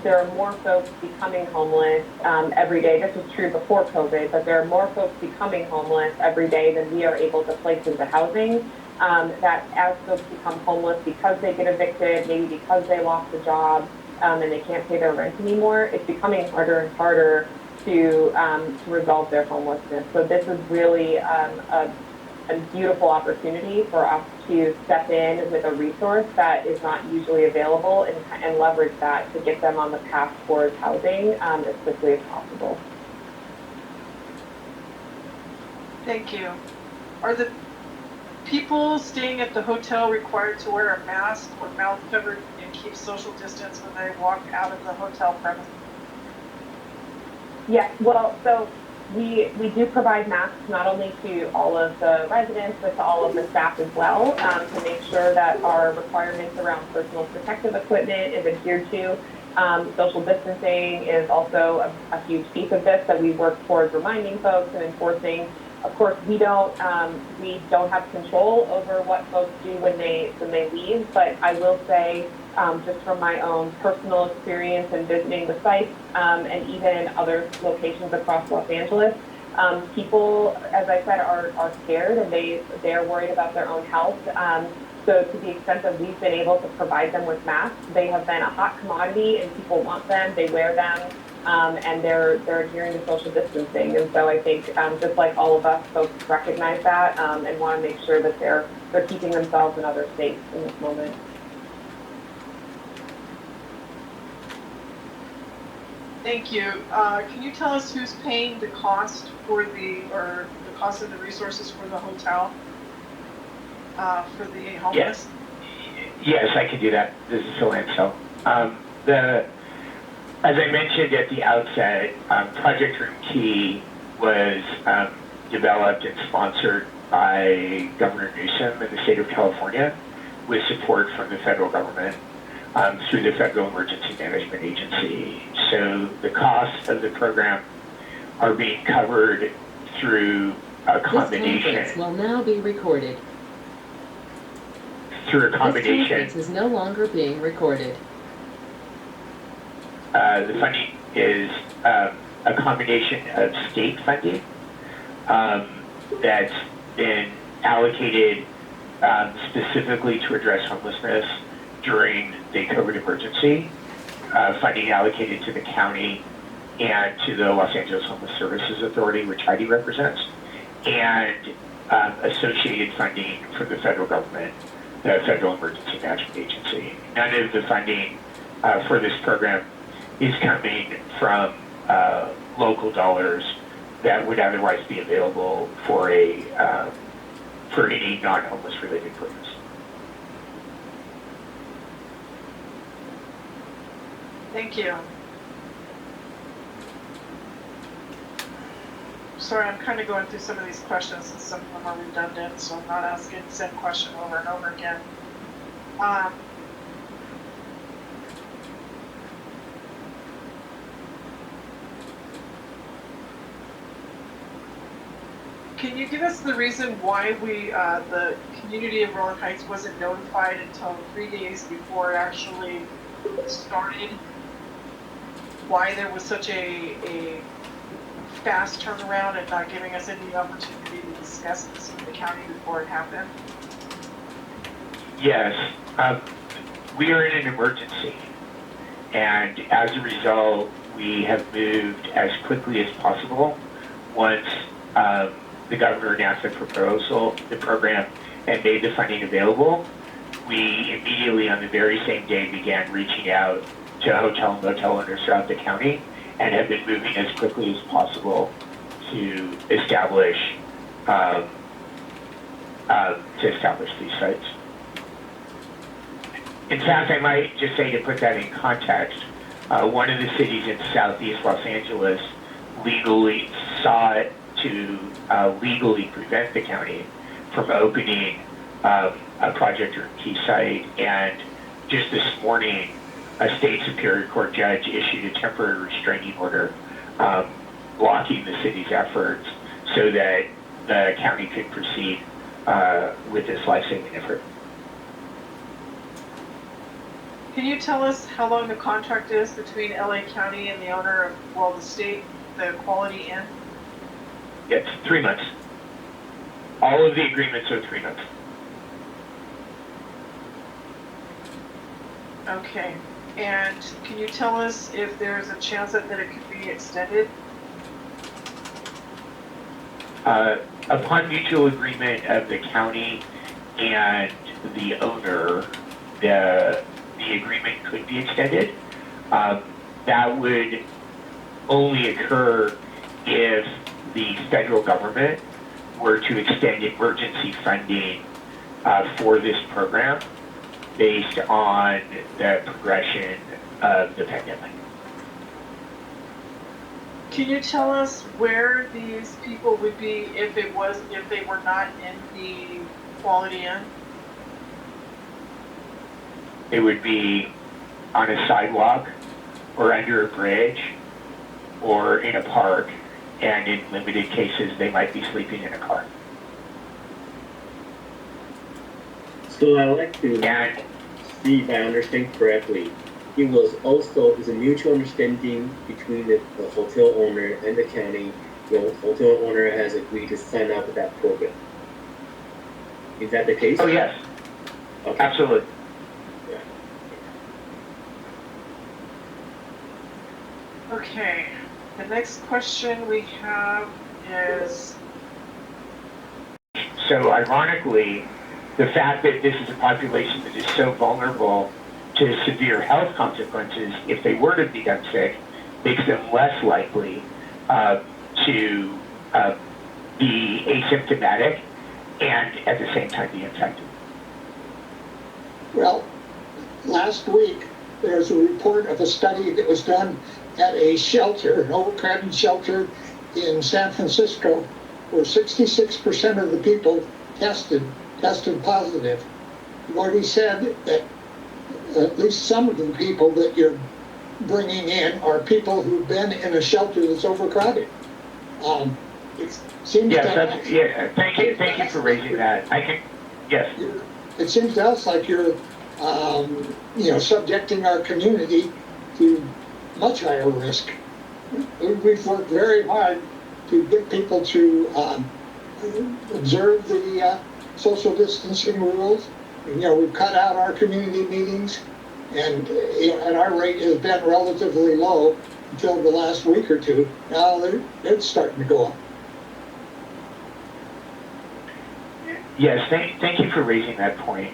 there are more folks becoming homeless every day. This was true before COVID, but there are more folks becoming homeless every day than we are able to place into housing. That as folks become homeless because they get evicted, maybe because they lost a job and they can't pay their rent anymore, it's becoming harder and harder to resolve their homelessness. So this is really a beautiful opportunity for us to step in with a resource that is not usually available and leverage that to get them on the path towards housing as quickly as possible. Thank you. Are the people staying at the hotel required to wear a mask or mouth covered and keep social distance when they walk out of the hotel premises? Yes, well, so we do provide masks not only to all of the residents, but to all of the staff as well to make sure that our requirements around personal protective equipment is adhered to. Social distancing is also a huge piece of this that we work towards reminding folks and enforcing. Of course, we don't have control over what folks do when they leave, but I will say, just from my own personal experience and visiting the sites and even other locations across Los Angeles, people, as I said, are scared and they are worried about their own health. So to the extent that we've been able to provide them with masks, they have been a hot commodity and people want them, they wear them. And they're adhering to social distancing. And so I think just like all of us, folks recognize that and want to make sure that they're keeping themselves and others safe in this moment. Thank you. Can you tell us who's paying the cost for the cost of the resources for the hotel for the homeless? Yes, I can do that. This is Phil Ansel. As I mentioned at the outset, Project Room Key was developed and sponsored by Governor Newsom in the state of California with support from the federal government through the Federal Emergency Management Agency. So the costs of the program are being covered through a combination. This conference will now be recorded. Through a combination. This conference is no longer being recorded. The funding is a combination of state funding that's been allocated specifically to address homelessness during the COVID emergency, funding allocated to the county and to the Los Angeles Homeless Services Authority, which Heidi represents, and associated funding from the federal government, the Federal Emergency Management Agency. None of the funding for this program is coming from local dollars that would otherwise be available for any non-homeless related purpose. Thank you. Sorry, I'm kind of going through some of these questions and some of them are redundant, so I'm not asking the same question over and over again. Can you give us the reason why the community of Rowland Heights wasn't notified until 3 days before it actually started? Why there was such a fast turnaround and not giving us any opportunity to discuss this with the county before it happened? Yes, we are in an emergency, and as a result, we have moved as quickly as possible once the governor announced the program, and made the funding available. We immediately, on the very same day, began reaching out to hotel and motel owners throughout the county, and have been moving as quickly as possible to establish these sites. In fact, I might just say, to put that in context, one of the cities in southeast Los Angeles legally sought to legally prevent the county from opening a project or key site, and just this morning, a state superior court judge issued a temporary restraining order blocking the city's efforts so that the county could proceed with this life-saving effort. Can you tell us how long the contract is between LA County and the owner of, well, the state, the Quality Inn? It's 3 months. All of the agreements are 3 months. Okay. And can you tell us if there's a chance that it could be extended? Upon mutual agreement of the county and the owner, the agreement could be extended. That would only occur if the federal government were to extend emergency funding for this program based on the progression of the pandemic. Can you tell us where these people would be if they were not in the Quality Inn? It would be on a sidewalk or under a bridge or in a park, and in limited cases they might be sleeping in a car. So I'd like to see if I understand correctly. It was also a mutual understanding between the hotel owner and the county. The hotel owner has agreed to sign up with that program. Is that the case? Oh yes, okay. Absolutely. Yeah. Okay. The next question we have is... So ironically, the fact that this is a population that is so vulnerable to severe health consequences if they were to become sick makes them less likely to be asymptomatic and at the same time be infected. Well, last week there's a report of a study that was done at a shelter, an overcrowded shelter in San Francisco, where 66% of the people tested positive. You've already said that at least some of the people that you're bringing in are people who've been in a shelter that's overcrowded. It seems thank you for raising that. Yes. It seems to us like you're, subjecting our community to much higher risk. We've worked very hard to get people to observe the social distancing rules. We've cut out our community meetings, and our rate has been relatively low until the last week or two. Now it's starting to go up. Yes, thank you for raising that point.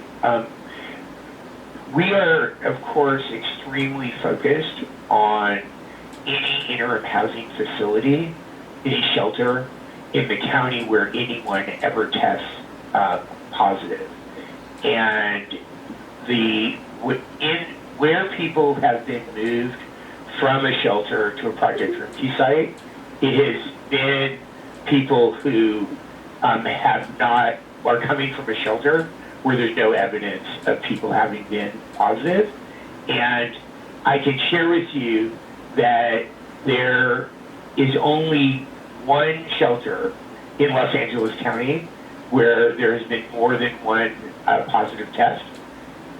We are, of course, extremely focused on any interim housing facility, any shelter in the county where anyone ever tests positive. And where people have been moved from a shelter to a Project Roomkey site, it has been people who are coming from a shelter where there's no evidence of people having been positive. And I can share with you that there is only one shelter in Los Angeles County where there has been more than one positive test.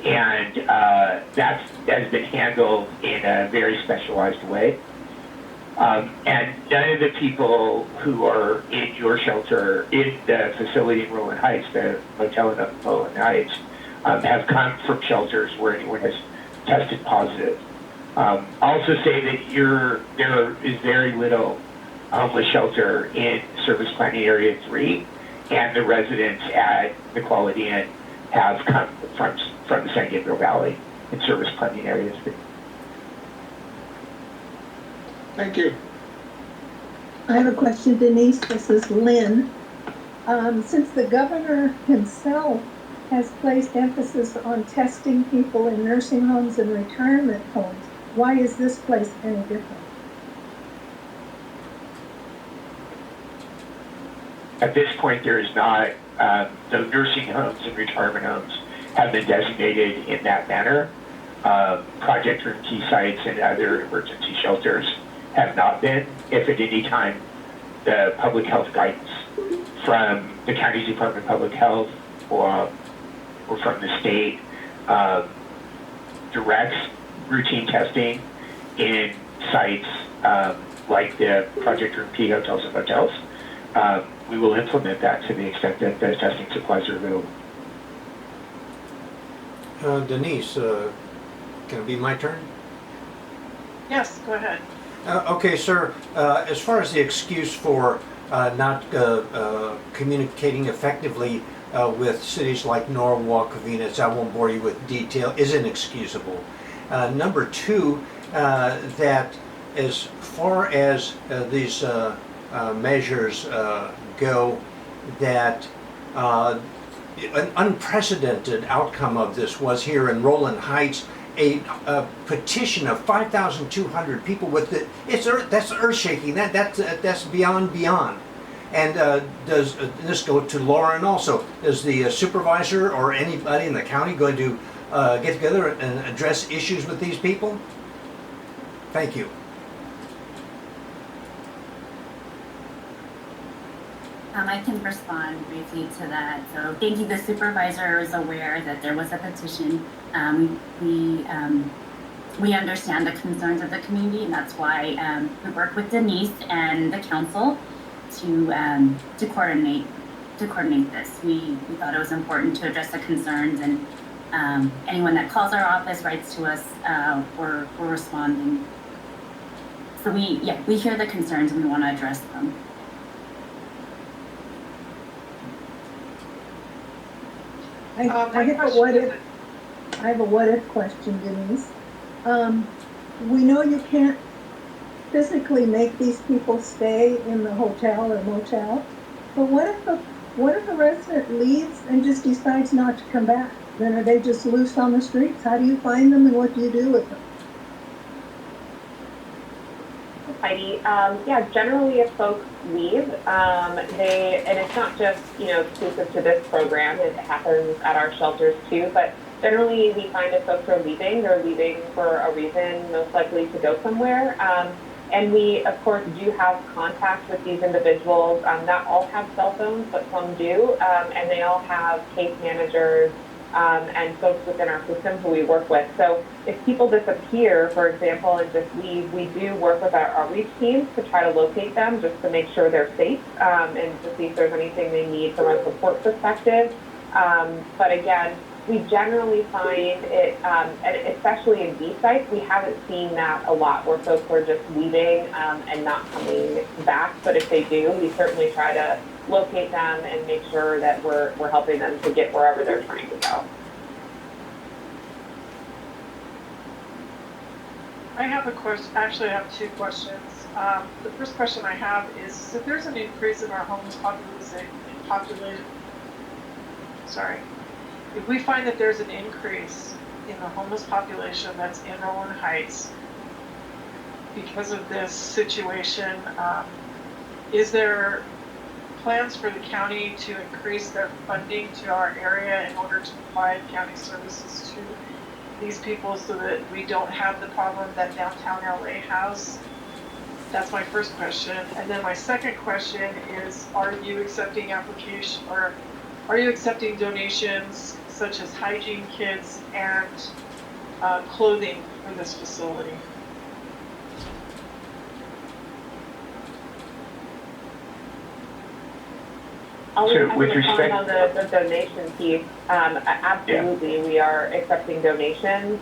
And that has been handled in a very specialized way. And none of the people who are in your shelter, in the facility in Rowland Heights, the motel in Rowland Heights, have come from shelters where anyone has tested positive. I'll also say that there is very little homeless shelter in Service Planning Area 3, and the residents at the Quality Inn have come from the San Gabriel Valley in Service Planning Area 3. Thank you. I have a question, Denise. This is Lynn. Since the governor himself has placed emphasis on testing people in nursing homes and retirement homes, why is this place any different? At this point, there is not, the nursing homes and retirement homes have been designated in that manner. Project Roomkey sites and other emergency shelters have not been. If at any time the public health guidance from the county Department of Public Health or from the state directs routine testing in sites like the Project Roomkey hotels and motels, we will implement that to the extent that the testing supplies are available. Denise, can it be my turn? Yes, go ahead. Okay, sir. As far as the excuse for not communicating effectively with cities like Norwalk, Venus, I won't bore you with detail, is inexcusable. Number two, that as far as these measures go, that an unprecedented outcome of this was here in Rowland Heights, a petition of 5,200 people with it. That's earth-shaking. That's beyond. And does this go to Lauren also? Is the supervisor or anybody in the county going to get together and address issues with these people? Thank you. I can respond briefly to that. So thank you. The supervisor is aware that there was a petition. We understand the concerns of the community, and that's why we work with Denise and the council to coordinate this. We thought it was important to address the concerns, and anyone that calls our office, writes to us, we're responding. So we hear the concerns and we want to address them. I have a what if question, Denise. We know you can't physically make these people stay in the hotel or motel, but what if a resident leaves and just decides not to come back? Then are they just loose on the streets? How do you find them and what do you do with them? Heidi, generally if folks leave, and it's not just, exclusive to this program, it happens at our shelters too, but generally we find if folks are leaving, they're leaving for a reason, most likely to go somewhere. And we, of course, do have contact with these individuals. Not all have cell phones, but some do, and they all have case managers and folks within our system who we work with. So if people disappear, for example, and just leave, we do work with our outreach teams to try to locate them just to make sure they're safe and to see if there's anything they need from a support perspective. But again, we generally find it, and especially in these sites, we haven't seen that a lot where folks are just leaving and not coming back. But if they do, we certainly try to locate them and make sure that we're helping them to get wherever they're trying to go. I have a question. Actually, I have two questions. The first question I have is if there's an increase in our homeless population, sorry, if we find that there's an increase in the homeless population that's in Rowland Heights because of this situation, is there plans for the county to increase their funding to our area in order to provide county services to these people so that we don't have the problem that downtown LA has? That's my first question. And then my second question is, are you accepting donations such as hygiene kits and clothing for this facility? I'll So have with to comment respect- on the donation piece. Absolutely, we are accepting donations.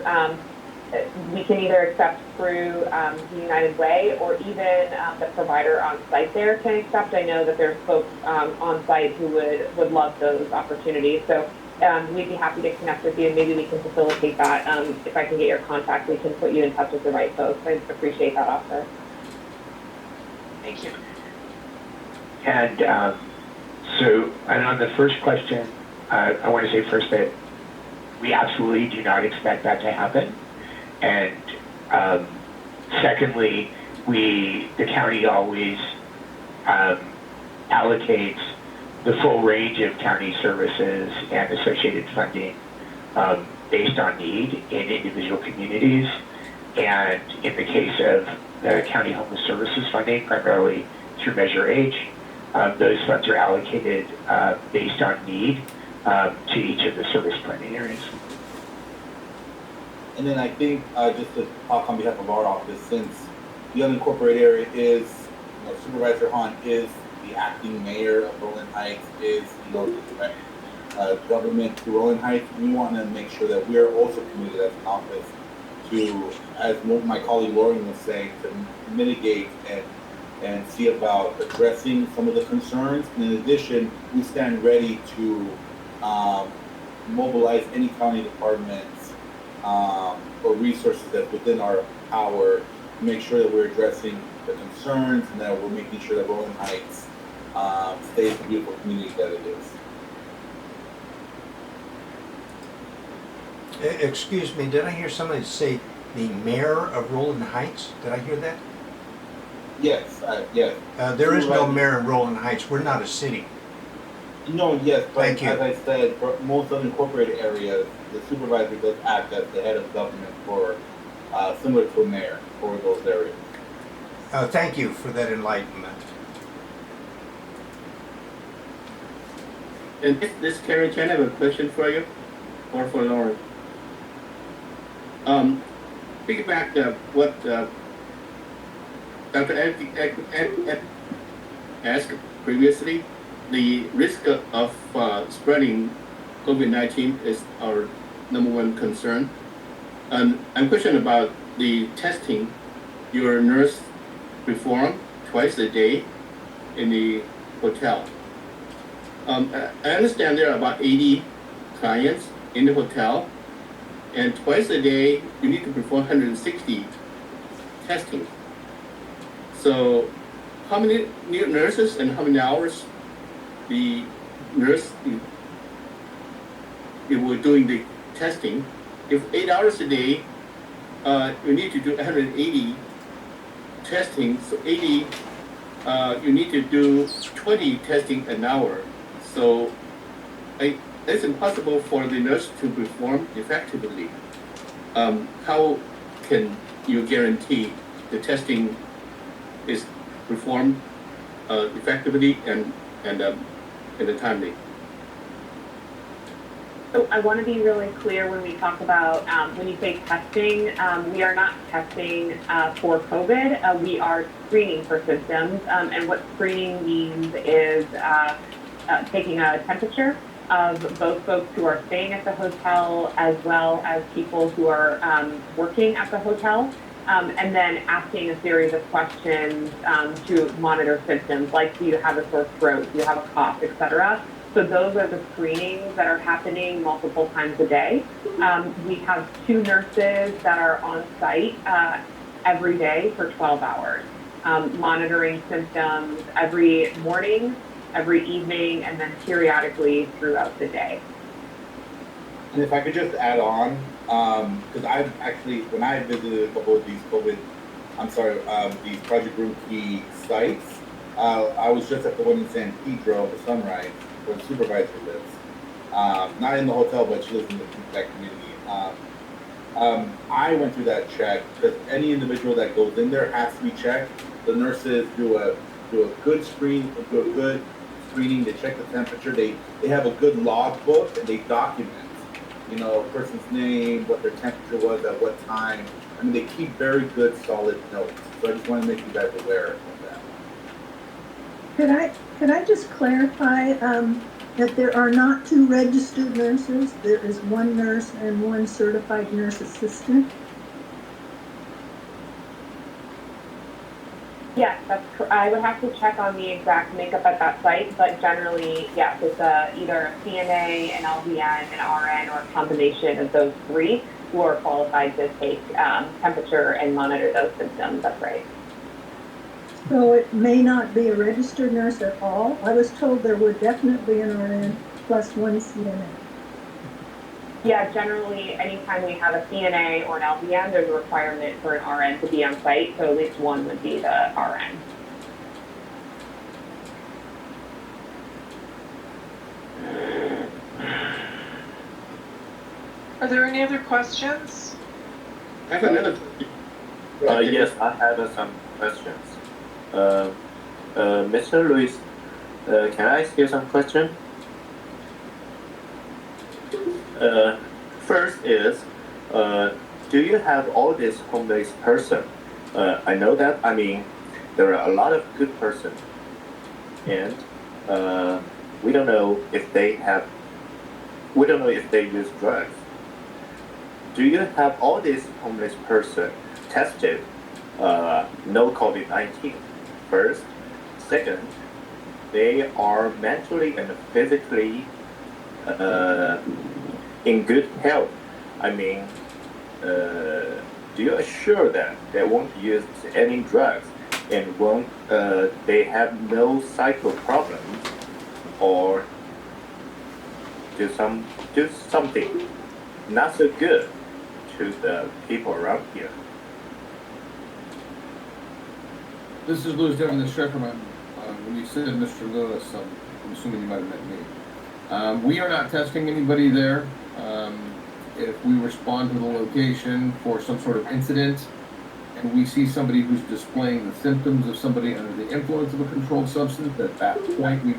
We can either accept through the United Way or even the provider on site there can accept. I know that there's folks on site who would love those opportunities. So we'd be happy to connect with you and maybe we can facilitate that. If I can get your contact, we can put you in touch with the right folks. I appreciate that offer. Thank you. And and on the first question, I want to say first that we absolutely do not expect that to happen. And secondly, the county always allocates the full range of county services and associated funding based on need in individual communities. And in the case of the county homeless services funding, primarily through Measure H, those funds are allocated based on need to each of the service planning areas. And then I think, just to talk on behalf of our office, since the unincorporated area is, Supervisor Hahn is the acting mayor of Rowland Heights, is, the direct government to Rowland Heights, we want to make sure that we are also committed as an office to, as my colleague Lauren was saying, to mitigate and see about addressing some of the concerns. And in addition, we stand ready to mobilize any county departments or resources that's within our power to make sure that we're addressing the concerns and that we're making sure that Rowland Heights stays the beautiful community that it is. Excuse me, did I hear somebody say the mayor of Rowland Heights? Did I hear that? Yes, yes. There is no mayor in Rowland Heights. We're not a city. No, yes, but Thank you. as I said, for most unincorporated areas, the supervisor does act as the head of government for, similar to a mayor for those areas. Thank you for that enlightenment. And this Karen, can I have a question for you, or for Lauren? Piggyback what Dr. Ed asked previously. The risk of spreading COVID-19 is our number one concern. And I'm questioning about the testing your nurse perform twice a day in the hotel. I understand there are about 80 clients in the hotel, and twice a day you need to perform 160 testing. So how many new nurses and how many hours the nurse if we're doing the testing? If 8 hours a day, you need to do 180 testing. So 80, you need to do 20 testing an hour. So it's impossible for the nurse to perform effectively. How can you guarantee the testing is performed effectively and timely? So I want to be really clear when we talk about, when you say testing, we are not testing for COVID. We are screening for symptoms. And what screening means is taking a temperature of both folks who are staying at the hotel as well as people who are working at the hotel, and then asking a series of questions to monitor symptoms like, do you have a sore throat, do you have a cough, etc. So those are the screenings that are happening multiple times a day. We have 2 nurses that are on site every day for 12 hours, monitoring symptoms every morning, every evening, and then periodically throughout the day. And if I could just add on, because I've actually, when I visited a couple of these these Project Room Key sites, I was just at the one in San Pedro, the Sunrise, where the supervisor lives. Not in the hotel, but she lives in that community. I went through that check because any individual that goes in there has to be checked. The nurses do a good screening. They check the temperature. They have a good log book and they document, a person's name, what their temperature was at what time. I mean, they keep very good, solid notes. So I just want to make you guys aware of that. Could I just clarify that there are not 2 registered nurses? There is 1 nurse and 1 certified nurse assistant? Yes, I would have to check on the exact makeup at that site, but generally, yes, it's either a CNA, an LVN, an RN, or a combination of those 3 who are qualified to take temperature and monitor those symptoms. That's right. So it may not be a registered nurse at all? I was told there would definitely be an RN plus 1 CNA. Yeah, generally, anytime we have a CNA or an LVN, there's a requirement for an RN to be on site, so at least 1 would be the RN. Are there any other questions? I have another. Yes, I have some questions. Mr. Luis, can I ask you some questions? First is, do you have all this homeless person? I know that, there are a lot of good person, and we don't know if they use drugs. Do you have all this homeless person tested, no COVID-19? First. Second, they are mentally and physically in good health. Do you assure that they won't use any drugs and won't they have no psycho problems or do something not so good to the people around here? This is Louis Devon, the sheriff. When you said Mr. Lewis, I'm assuming you might have met me. We are not testing anybody there. If we respond to the location for some sort of incident and we see somebody who's displaying the symptoms of somebody under the influence of a controlled substance, at that point we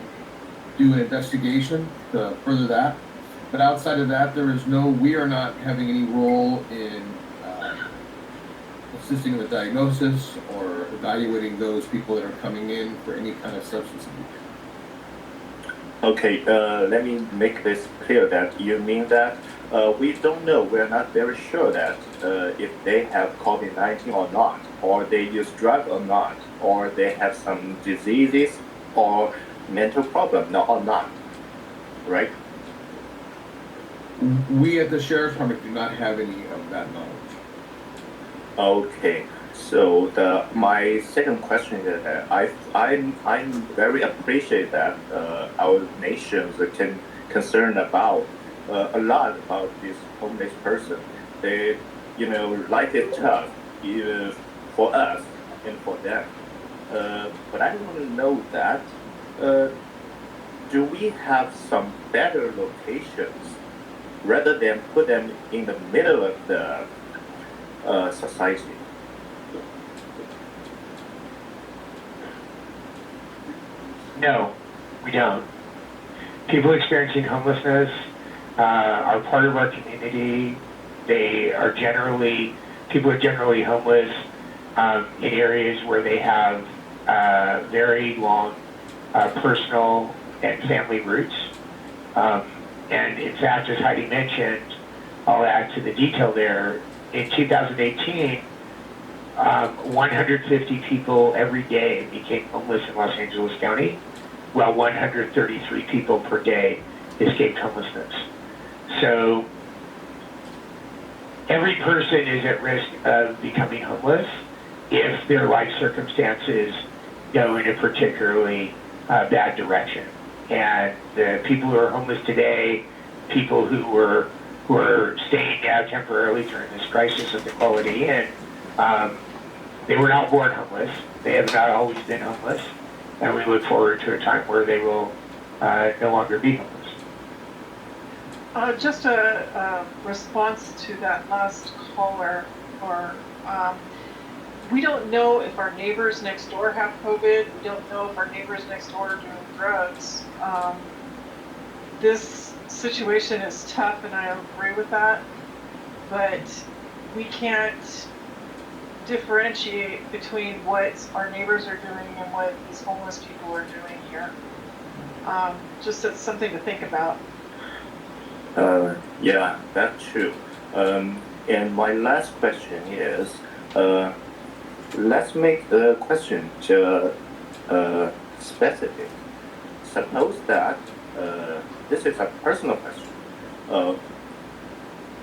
do an investigation to further that. But outside of that, we are not having any role in assisting with diagnosis or evaluating those people that are coming in for any kind of substance abuse. Okay, let me make this clear that you mean that we don't know, we're not very sure that if they have COVID-19 or not, or they use drug or not, or they have some diseases or mental problem or not, right? We at the Sheriff's Department do not have any of that knowledge. Okay, so my second question is that I'm very appreciate that our nations are concerned about a lot about this homeless person. They, life is tough, even for us and for them. But I want to know that do we have some better locations rather than put them in the middle of the society? No, we don't. People experiencing homelessness are part of our community. People are generally homeless in areas where they have very long personal and family roots. And in fact, as Heidi mentioned, I'll add to the detail there, in 2018, 150 people every day became homeless in Los Angeles County, while 133 people per day escaped homelessness. So every person is at risk of becoming homeless if their life circumstances go in a particularly bad direction. And the people who are homeless today, people who are staying now temporarily during this crisis of the Quality Inn, they were not born homeless. They have not always been homeless, and we look forward to a time where they will no longer be homeless. Just a response to that last caller, we don't know if our neighbors next door have COVID. We don't know if our neighbors next door are doing drugs. This situation is tough, and I agree with that, but we can't differentiate between what our neighbors are doing and what these homeless people are doing here. Just as something to think about. Yeah, that's true. And my last question is, let's make the question specific. Suppose that this is a personal question.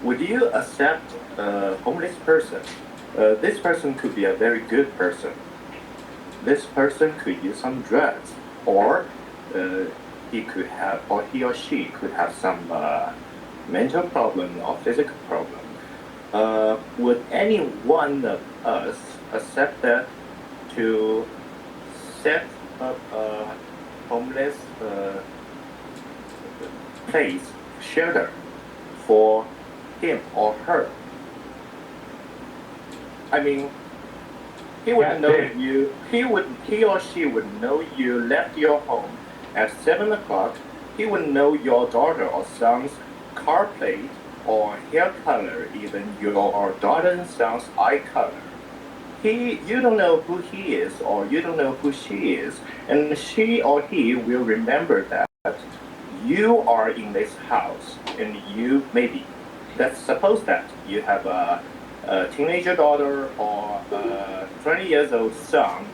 Would you accept a homeless person? This person could be a very good person. This person could use some drugs, or he or she could have some mental problem or physical problem. Would any one of us accept that to set up a homeless place, shelter for him or her? I mean, he would know you. He or she would know you left your home at 7 o'clock. He would know your daughter or son's car plate or hair color, even your daughter and son's eye color. You don't know who he is, or you don't know who she is, and she or he will remember that you are in this house, and let's suppose that you have a teenager daughter or a 20 years old son,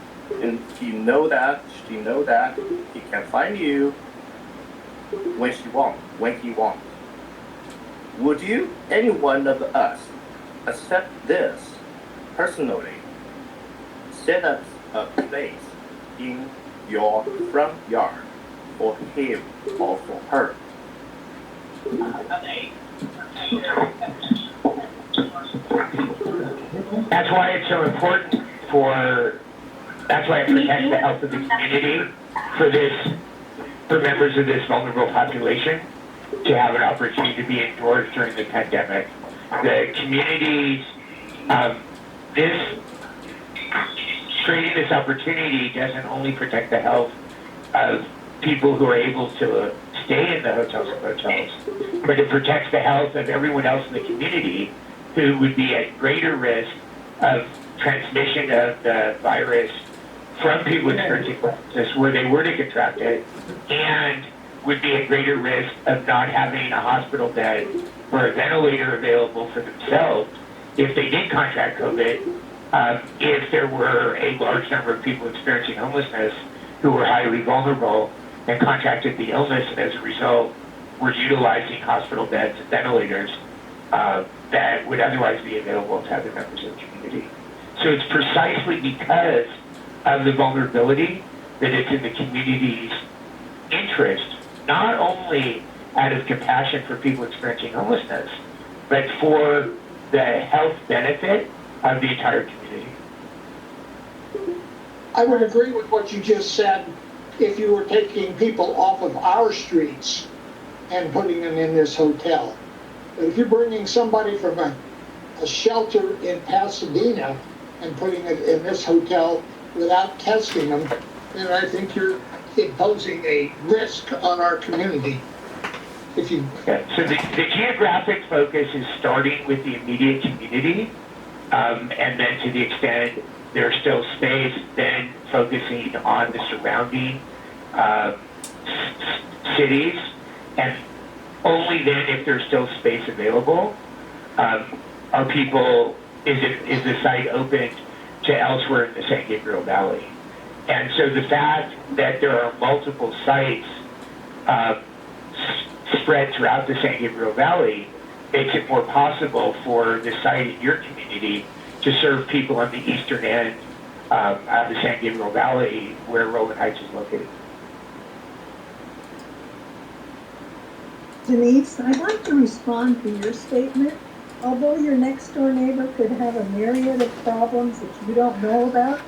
and she know that he can find you when he wants. Would you, any one of us, accept this personally? Set up a place in your front yard for him or for her. That's why it's so important that's why it protects the health of the community for members of this vulnerable population to have an opportunity to be indoors during the pandemic. The communities, creating this opportunity doesn't only protect the health of people who are able to stay in the hotels and motels, but it protects the health of everyone else in the community who would be at greater risk of transmission of the virus from people experiencing homelessness where they were to contract it, and would be at greater risk of not having a hospital bed or a ventilator available for themselves if they did contract COVID, if there were a large number of people experiencing homelessness who were highly vulnerable and contracted the illness, and as a result were utilizing hospital beds and ventilators that would otherwise be available to other members of the community. So it's precisely because of the vulnerability that it's in the community's interest, not only out of compassion for people experiencing homelessness, but for the health benefit of the entire community. I would agree with what you just said if you were taking people off of our streets and putting them in this hotel. But if you're bringing somebody from a shelter in Pasadena and putting it in this hotel without testing them, then I think you're imposing a risk on our community. So the geographic focus is starting with the immediate community, and then to the extent there's still space, then focusing on the surrounding cities. And only then, if there's still space available, are people, is the site open to elsewhere in the San Gabriel Valley? And so the fact that there are multiple sites spread throughout the San Gabriel Valley makes it more possible for the site in your community to serve people on the eastern end of the San Gabriel Valley where Rowland Heights is located. Denise, I'd like to respond to your statement. Although your next door neighbor could have a myriad of problems that you don't know about,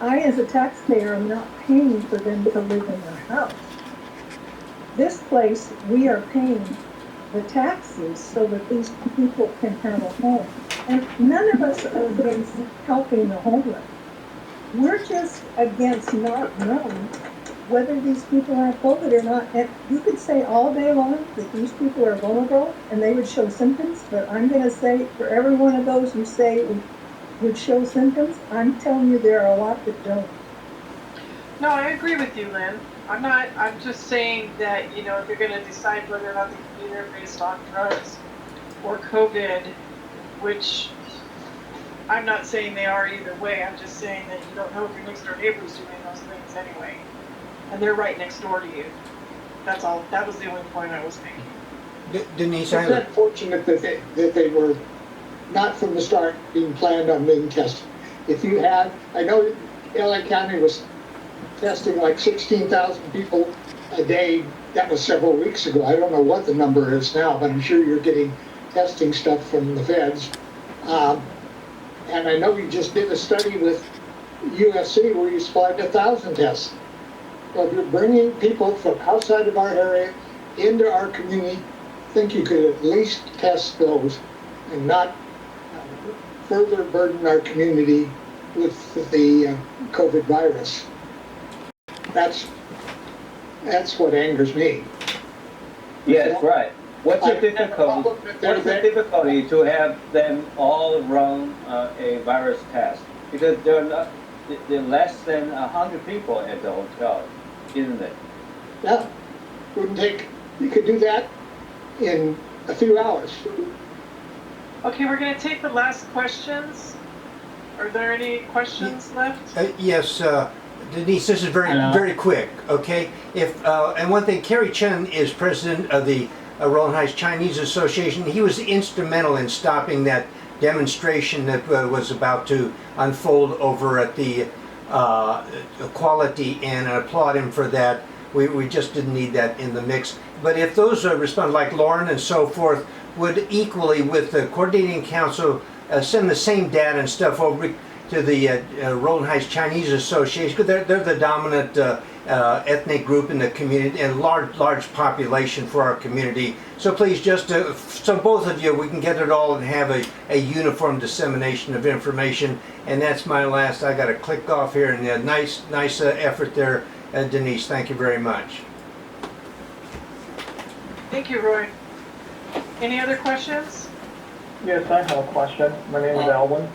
I, as a taxpayer, am not paying for them to live in their house. This place, we are paying the taxes so that these people can have a home. And none of us are against helping the homeless. We're just against not knowing whether these people have COVID or not. And you could say all day long that these people are vulnerable and they would show symptoms, but I'm going to say for every one of those you say would show symptoms, I'm telling you there are a lot that don't. No, I agree with you, Lynn. I'm just saying that, you know, if you're going to decide whether or not they can be there based on drugs or COVID, which I'm not saying they are either way, I'm just saying that you don't know if your next door neighbor's doing those things anyway. And they're right next door to you. That's all. That was the only point I was making. Denise, It's unfortunate that they were not from the start being planned on being tested. If you had, I know LA County was testing like 16,000 people a day. That was several weeks ago. I don't know what the number is now, but I'm sure you're getting testing stuff from the feds. And I know you just did a study with USC where you supplied 1,000 tests. Well, if you're bringing people from outside of our area into our community, I think you could at least test those and not further burden our community with the COVID virus. That's what angers me. Yes, right. What's the difficulty to have them all run a virus test? Because they're less than 100 people at the hotel, isn't it? Yeah, you could do that in a few hours. Okay, we're going to take the last questions. Are there any questions left? Yes, Denise, this is very quick, okay? And one thing, Kerry Chen is president of the Rowland Heights Chinese Association. He was instrumental in stopping that demonstration that was about to unfold over at the Equality, and I applaud him for that. We just didn't need that in the mix. But if those respond, like Lauren and so forth, would equally with the coordinating council send the same data and stuff over to the Rowland Heights Chinese Association, because they're the dominant ethnic group in the community and large population for our community. So please, just so both of you, we can get it all and have a uniform dissemination of information. And that's my last. I got to click off here, and nice effort there, Denise. Thank you very much. Thank you, Roy. Any other questions? Yes, I have a question. My name is Alwyn.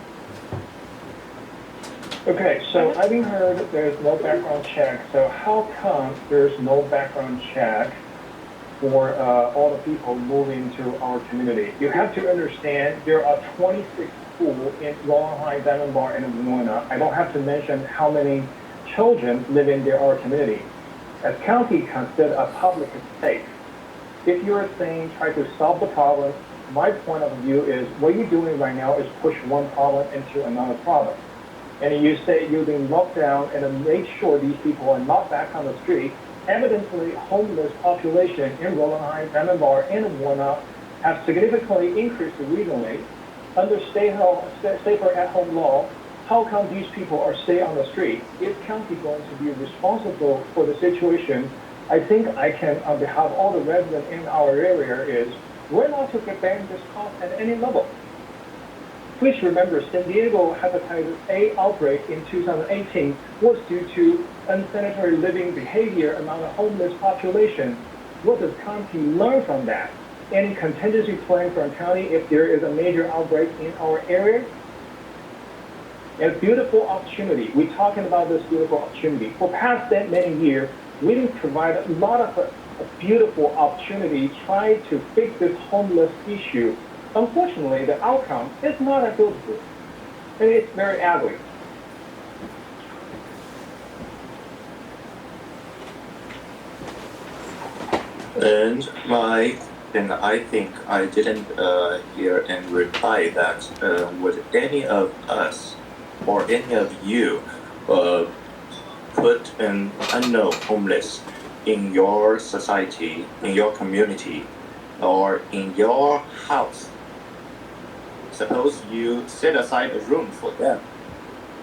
Okay, so I've been heard that there's no background check. So how come there's no background check for all the people moving to our community? You have to understand there are 26 schools in Rowland Heights, Diamond Bar, and Guna. I don't have to mention how many children live in our community. As county considered a public estate, if you're saying try to solve the problem, my point of view is what you're doing right now is push one problem into another problem. And you say you're doing lockdown and make sure these people are not back on the street. Evidently, homeless population in Rowland Heights, Diamond Bar, and Guna have significantly increased recently. Under safer at-home law, how come these people are stay on the street? Is county going to be responsible for the situation? I think I can, on behalf of all the residents in our area, is we're not to abandon this cause at any level. Please remember, San Diego hepatitis A outbreak in 2018 was due to unsanitary living behavior among the homeless population. What does county learn from that? Any contingency plan for a county if there is a major outbreak in our area? A beautiful opportunity. We're talking about this beautiful opportunity. For past that many years, we didn't provide a lot of a beautiful opportunity try to fix this homeless issue. Unfortunately, the outcome is not a good one, and it's very ugly. And I think I didn't hear in reply that would any of us or any of you put an unknown homeless in your society, in your community, or in your house? Suppose you set aside a room for them.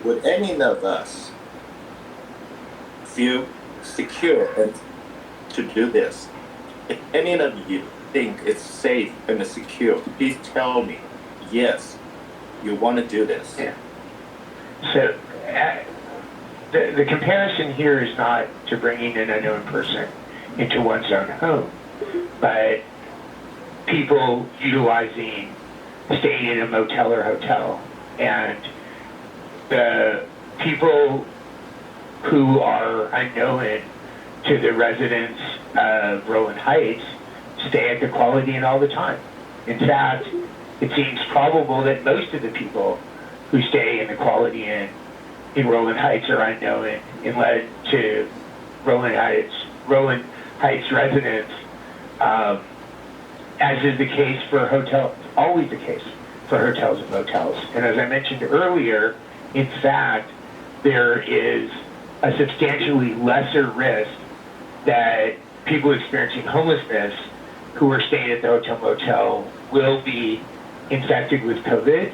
Would any of us feel secure and to do this? If any of you think it's safe and secure, please tell me, yes, you want to do this. Yeah. So the comparison here is not to bringing an unknown person into one's own home, but people utilizing staying in a motel or hotel. And the people who are unknown to the residents of Rowland Heights stay at the Quality Inn all the time. In fact, it seems probable that most of the people who stay in the Quality Inn in Rowland Heights are unknown and led to Rowland Heights residents, as is the case for hotels, always the case for hotels and motels. And as I mentioned earlier, in fact, there is a substantially lesser risk that people experiencing homelessness who are staying at the hotel motel will be infected with COVID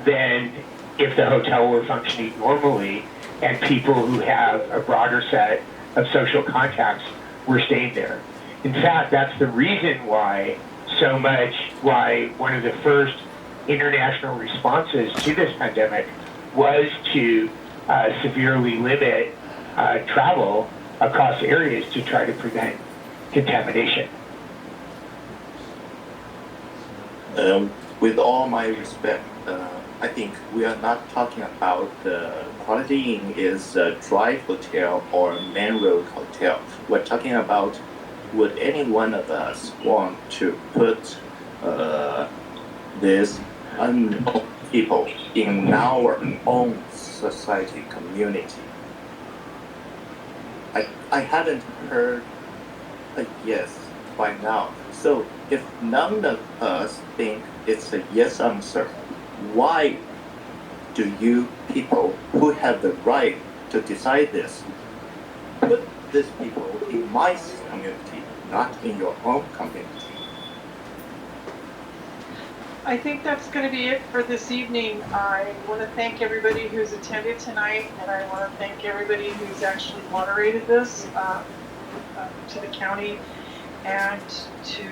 than if the hotel were functioning normally and people who have a broader set of social contacts were staying there. In fact, that's the reason why one of the first international responses to this pandemic was to severely limit travel across areas to try to prevent contamination. With all my respect, I think we are not talking about the Quality Inn is a drive hotel or main road hotel. We're talking about would any one of us want to put these unknown people in our own society community? I haven't heard a yes by now. So if none of us think it's a yes answer, why do you people who have the right to decide this put these people in my community, not in your own community? I think that's going to be it for this evening. I want to thank everybody who's attended tonight, and I want to thank everybody who's actually moderated this to the county and to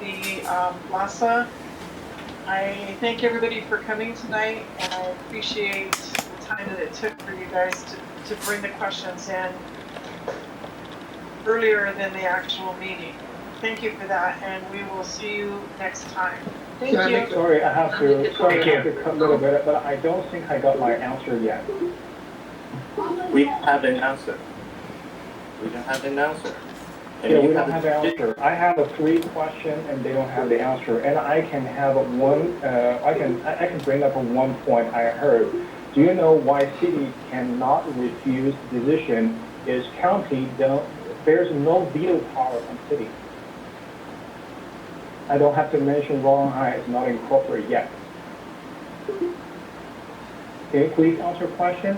the LASA. I thank everybody for coming tonight, and I appreciate the time that it took for you guys to bring the questions in earlier than the actual meeting. Thank you for that, and we will see you next time. Thank you. Sorry, I have to cut a little bit, but I don't think I got my answer yet. We have an answer. We don't have an answer. Yeah, we don't have the answer. I have a 3 question and they don't have the answer. And I can have one. I can bring up one point I heard. Do you know why city cannot refuse decision? Is county don't? There's no veto power on city. I don't have to mention Rowland Heights not incorporated yet. Can you please answer the question?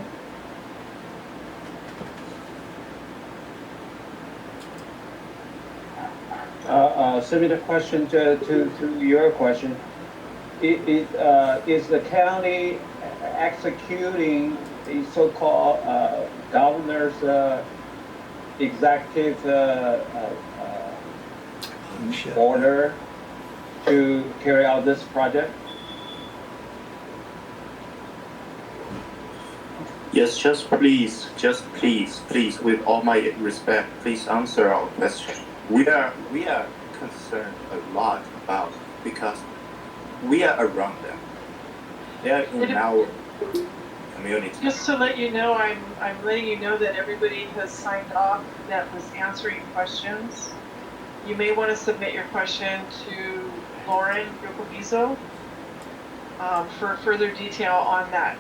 Similar question to your question. Is the county executing the so-called governor's executive order to carry out this project? Yes, just please, with all my respect, please answer our question. We are concerned a lot about, because we are around them. They are in our community. Just to let you know, I'm letting you know that everybody has signed off that was answering questions. You may want to submit your question to Lauren Yokomizo for further detail on that